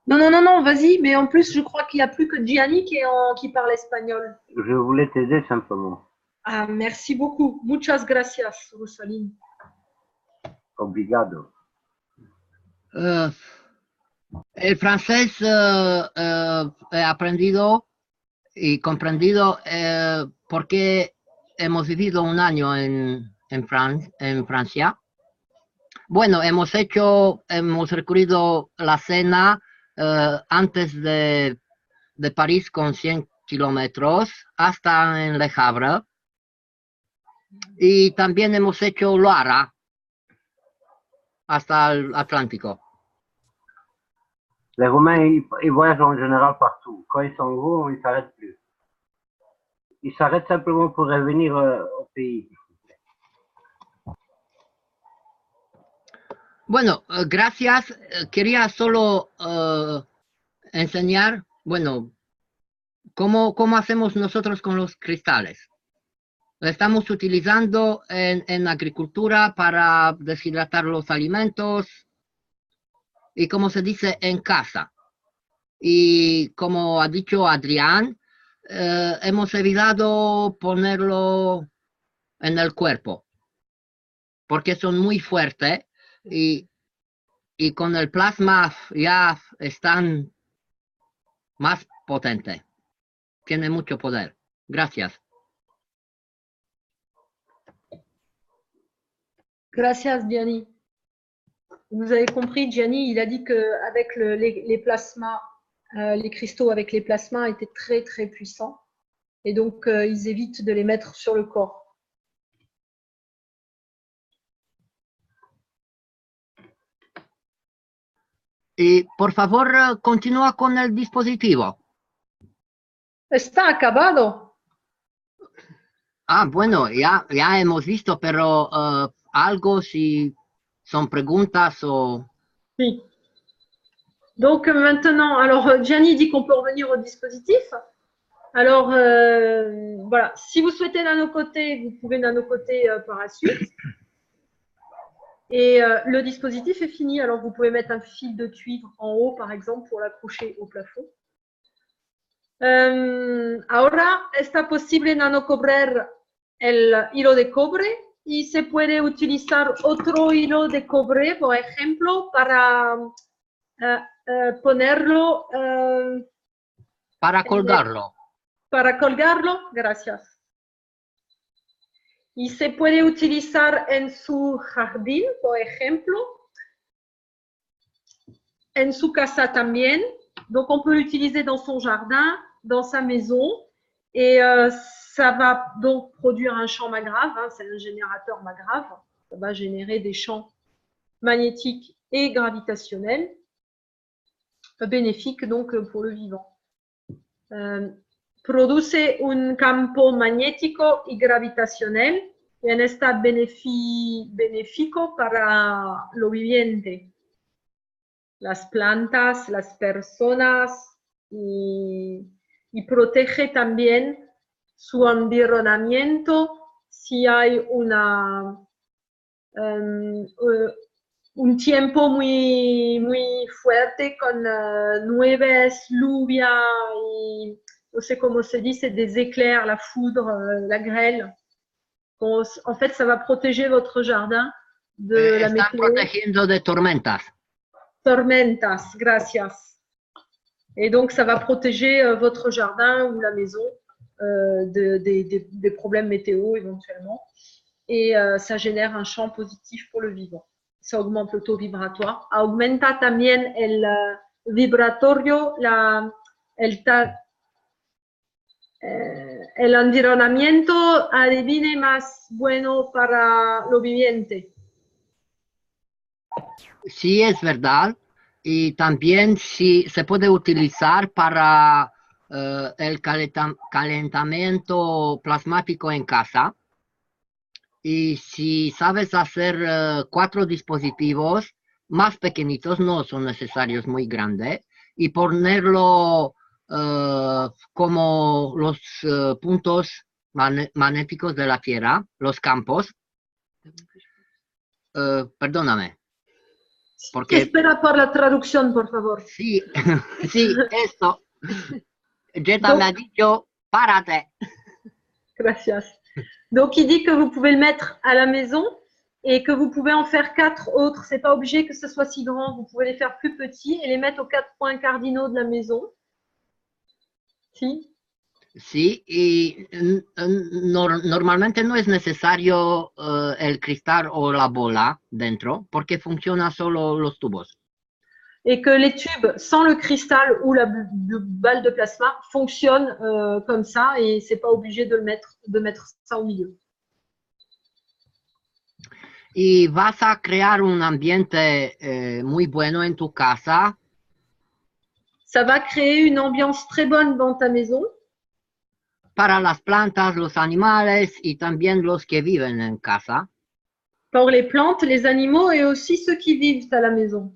Non, vas-y, mais en plus, je crois qu'il n'y a plus que Gianni qui parle espagnol. Je voulais t'aider simplement. Ah, merci beaucoup. Muchas gracias, Rosaline. Obrigado. El francés he aprendido y comprendido porque hemos vivido un año en Francia. Bueno, hemos recorrido la Sena antes de París con 100 kilómetros hasta en Le Havre. Y también hemos hecho Loara hasta el Atlántico. Les Roumains, ils voyagent en général partout. Quand ils s'en vont, ils ne s'arrêtent plus. Ils s'arrêtent simplement pour revenir au pays. Bueno, gracias. Quería solo enseñar, bueno, cómo hacemos nosotros con los cristales. Lo estamos utilizando en agricultura para deshidratar los alimentos y como se dice en casa. Y como ha dicho Adrián, hemos evitado ponerlo en el cuerpo porque son muy fuertes y con el plasma ya están más potentes. Tiene mucho poder. Gracias. Gracias, Gianni. Vous avez compris, Gianni, il a dit qu'avec les plasmas, les cristaux avec les plasmas étaient très, très puissants. Et donc, ils évitent de les mettre sur le corps. Y por favor, continúa con el dispositivo. Está acabado. Ah, bueno, ya hemos visto, pero algo si son preguntas o... Oui. Donc maintenant, alors Gianni dit qu'on peut revenir au dispositif. Alors voilà, si vous souhaitez nanocoter, vous pouvez nanocoter par la suite. Et le dispositif est fini. Alors vous pouvez mettre un fil de cuivre en haut, par exemple, pour l'accrocher au plafond. Ahora está posible nanocobrar el hilo de cobre y se puede utilizar otro hilo de cobre, por ejemplo, para ponerlo. Para colgarlo. Para colgarlo, gracias. Y se puede utilizar en su jardín, por ejemplo, en su casa también. Donc, on peut l'utiliser dans son jardin, dans sa maison. Et ça va donc produire un champ Magrav. Hein, c'est un générateur Magrav. Ça va générer des champs magnétiques et gravitationnels. Bénéfiques donc pour le vivant. Produce un campo magnético y gravitacional y en está benéfico para lo viviente. Las plantas, las personas y protege también su environamiento si hay un tiempo muy fuerte con nubes, lluvia y c'est comme on se dit, c'est des éclairs, la foudre, la grêle. En fait, ça va protéger votre jardin de la Están météo. protegiendo de tormentas. Tormentas, gracias. Et donc, ça va protéger votre jardin ou la maison des problèmes météo éventuellement. Et ça génère un champ positif pour le vivant. Ça augmente le taux vibratoire. Aumenta también el vibratorio, el environamiento adivine más bueno para lo viviente. Sí, es verdad. Y también sí, se puede utilizar para el calentamiento plasmático en casa. Y si sabes hacer 4 dispositivos más pequeñitos, no son necesarios muy grandes, y ponerlo como los puntos magnéticos de la Tierra, los campos. Perdóname. Porque, espera por la traducción, por favor. Sí, sí, esto. Jetta me ha dicho, párate. Gracias. Donc, il dit que vous pouvez le mettre à la maison et que vous pouvez en faire 4 autres. Ce n'est pas obligé que ce soit si grand. Vous pouvez les faire plus petits et les mettre aux 4 points cardinaux de la maison. Si. Sí, y normalmente no es necesario el cristal o la bola dentro, porque funciona solo los tubos. Et que les tubes sans le cristal ou la balle de plasma fonctionnent comme ça et c'est pas obligé de mettre ça au milieu. Y vas a crear un ambiente muy bueno en tu casa. Ça va créer une ambiance très bonne dans ta maison. Para las plantas, los animales y también los que viven en casa. Pour les plantes, les animaux et aussi ceux qui vivent à la maison.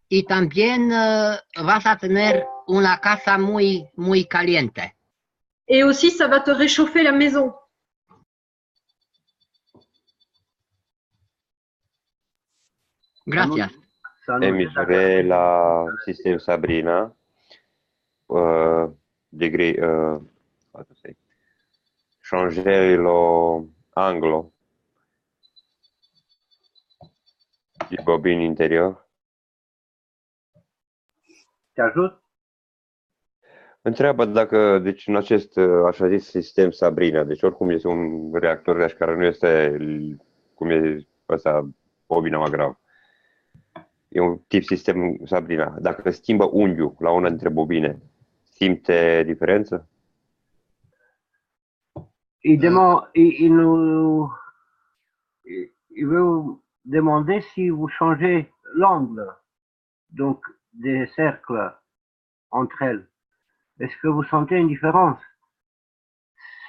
Y también vas a tener una casa muy, muy caliente. Et aussi, ça va te réchauffer la maison. Gracias. E misuré la sistema Sabrina degré, changer l'angle di bobine interior. Te ajut? Întreabă dacă, deci în acest așa zis sistem Sabrina, deci oricum este un reactor deci, care nu este cum e ăsta, bobina mai grav. E un tip sistem Sabrina. Dacă schimbă unghiul la una dintre bobine, simte diferență? Il veut demander si vous changez l'angle, donc des cercles entre elles. Est-ce que vous sentez une différence?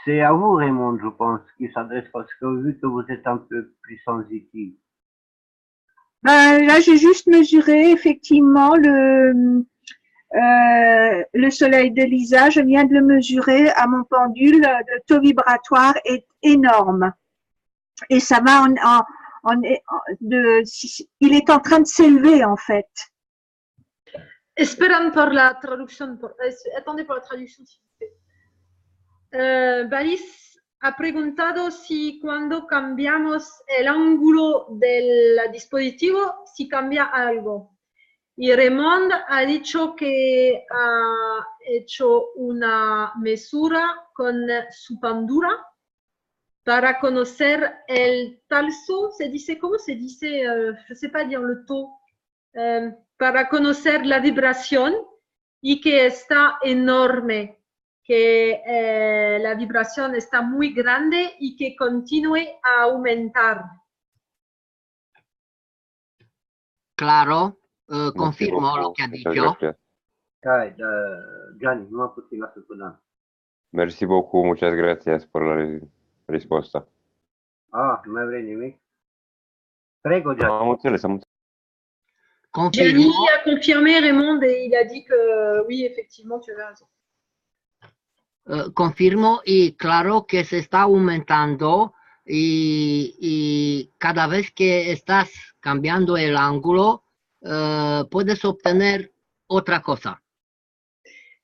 C'est à vous, Raymond, je pense, qui s'adresse parce que vu que vous êtes un peu plus sensitif. Ben, là, j'ai juste mesuré effectivement le soleil de Lisa. Je viens de le mesurer à mon pendule. Le taux vibratoire est énorme. Et ça va il est en train de s'élever, en fait. Esperan por la traducción. Attendez pour la traducción, s'il vous plaît. Baris ha preguntado si cuando cambiamos el ángulo del dispositivo, si cambia algo. Y Raymond ha dicho que ha hecho una mesura con su pandura para conocer el talso. Se dice, ¿cómo se dice? Je ne sais pas dire le taux. Para conocer la vibración y que está enorme, que la vibración está muy grande y que continúe a aumentar. Claro, confirmo lo que ha dicho. Gianni, nu am puțin la săptămână. Mersi beaucoup, muchas gracias por la risposta. Nu mai vrei nimic? Prego, Gianni. Am înțeles, am înțeles. Gianni a confirmé Raymond et il a dit que oui, effectivement, tu avais raison. Confirmo y claro que se está aumentando y cada vez que estás cambiando el ángulo puedes obtener otra cosa.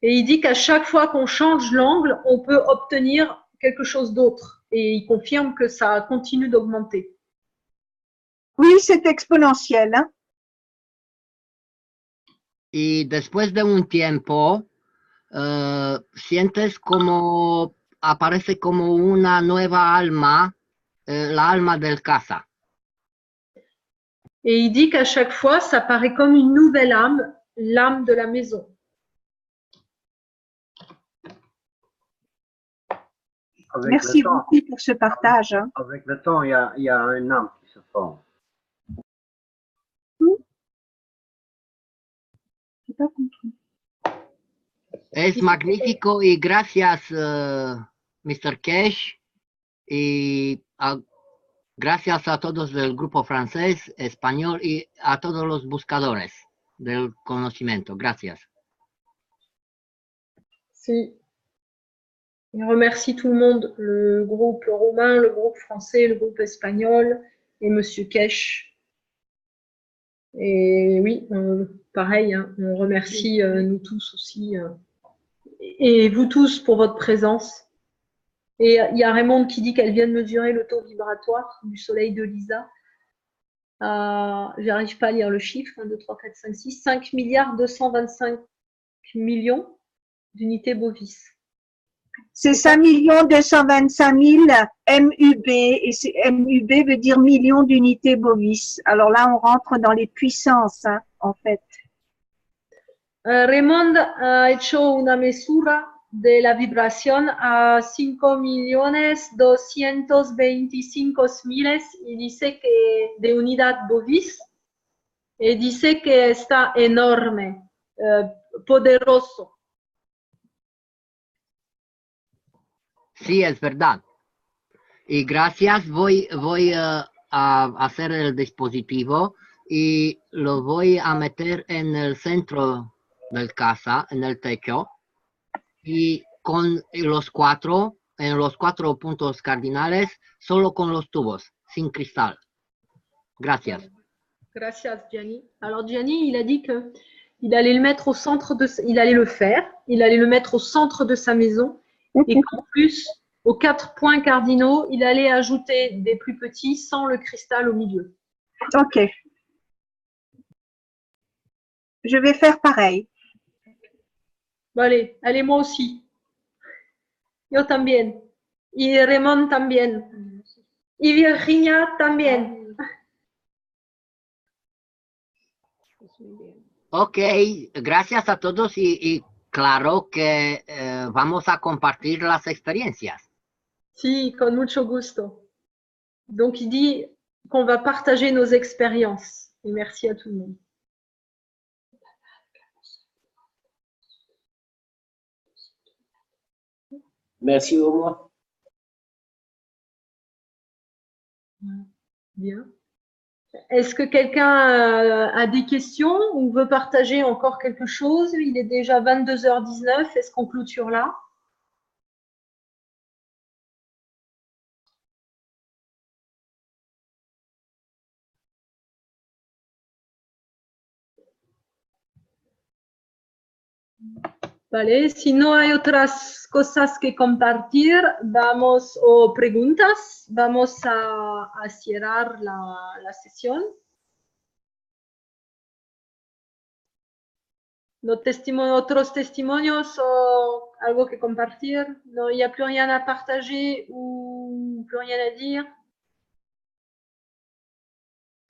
Et il dit qu'à chaque fois qu'on change l'angle, on peut obtenir quelque chose d'autre. Et il confirme que ça continue d'augmenter. Oui, c'est exponentiel. Hein? Y después de un tiempo, sientes como aparece como una nueva alma, la alma del casa. Et il dit qu'à chaque fois, ça paraît comme une nouvelle âme, l'âme de la maison. Merci beaucoup pour ce partage. Hein. Avec le temps, il y a un âme qui se forme. J'ai pas compris. Es magnífico y gracias, Mr. Cash, y gracias a todos del grupo francés, español y a todos los buscadores del conocimiento. Gracias. Si. Il remercie tout le monde, le groupe roumain, le groupe français, le groupe espagnol et Monsieur Kesh. Et oui, pareil, hein, on remercie nous tous aussi et vous tous pour votre présence. Et il y a Raymond qui dit qu'elle vient de mesurer le taux vibratoire du soleil de Lisa. J'arrive pas à lire le chiffre, 1, 2, 3, 4, 5, 6, 5 milliards 225 millions d'unités bovis. C'est 5 225 000 MUB, et MUB veut dire millions d'unités bovis. Alors là, on rentre dans les puissances, hein, en fait. Raymond ha hecho una mesura de la vibración a 5.225.000 y dice que de unidad bovis, y dice que está enorme, poderoso. Sí, es verdad. Y gracias, voy a hacer el dispositivo y lo voy a meter en el centro del casa, en el techo, y con los cuatro, en los 4 puntos cardinales, solo con los tubos, sin cristal. Gracias. Gracias, Gianni. Alors, Gianni, il a dit que il allait le mettre au centre de, il allait le faire, il allait le mettre au centre de sa maison, et qu'en plus, aux 4 points cardinaux, il allait ajouter des plus petits sans le cristal au milieu. Ok. Je vais faire pareil. Bon, allez, moi aussi. Yo también. Y Raymond también. Y Virginia también. Ok, gracias a todos y claro que vamos a compartir las experiencias. Si, con mucho gusto. Donc, il dit qu'on va partager nos expériences. Et merci à tout le monde. Merci au moins. Bien. Est-ce que quelqu'un a des questions ou veut partager encore quelque chose? Il est déjà 22h19. Est-ce qu'on clôture là? Vale, si no hay otras cosas que compartir, vamos o preguntas, vamos a cerrar la sesión. Otros testimonios o algo que compartir? No, il n'y a plus rien à partager ou plus rien à dire?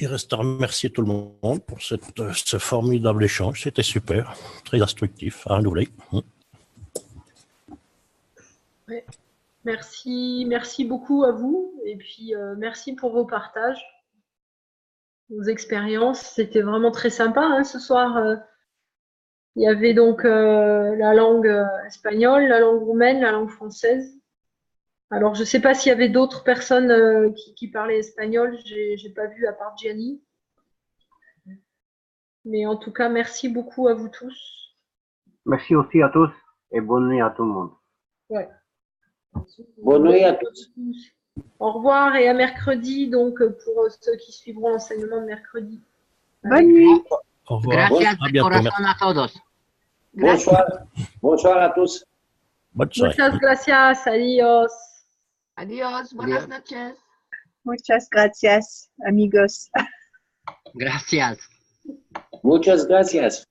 Il reste à remercier tout le monde pour ce formidable échange. C'était super, très instructif, à renouveler. Ouais. Merci beaucoup à vous et puis merci pour vos partages, vos expériences. C'était vraiment très sympa hein, ce soir. Il y avait donc la langue espagnole, la langue roumaine, la langue française. Alors, je ne sais pas s'il y avait d'autres personnes qui parlaient espagnol. Je n'ai pas vu à part Gianni. Mais en tout cas, merci beaucoup à vous tous. Merci aussi à tous et bonne nuit à tout le monde. Ouais. Bonne nuit à tous. Au revoir et à mercredi, donc, pour ceux qui suivront l'enseignement de mercredi. Bonne nuit. Au revoir. Gracias À de bientôt. corazón a todos. Bonsoir. Bonsoir a tous. Bonne soirée. Muchas gracias, adiós. Adiós, buenas noches. Muchas gracias, amigos. Gracias. Muchas gracias.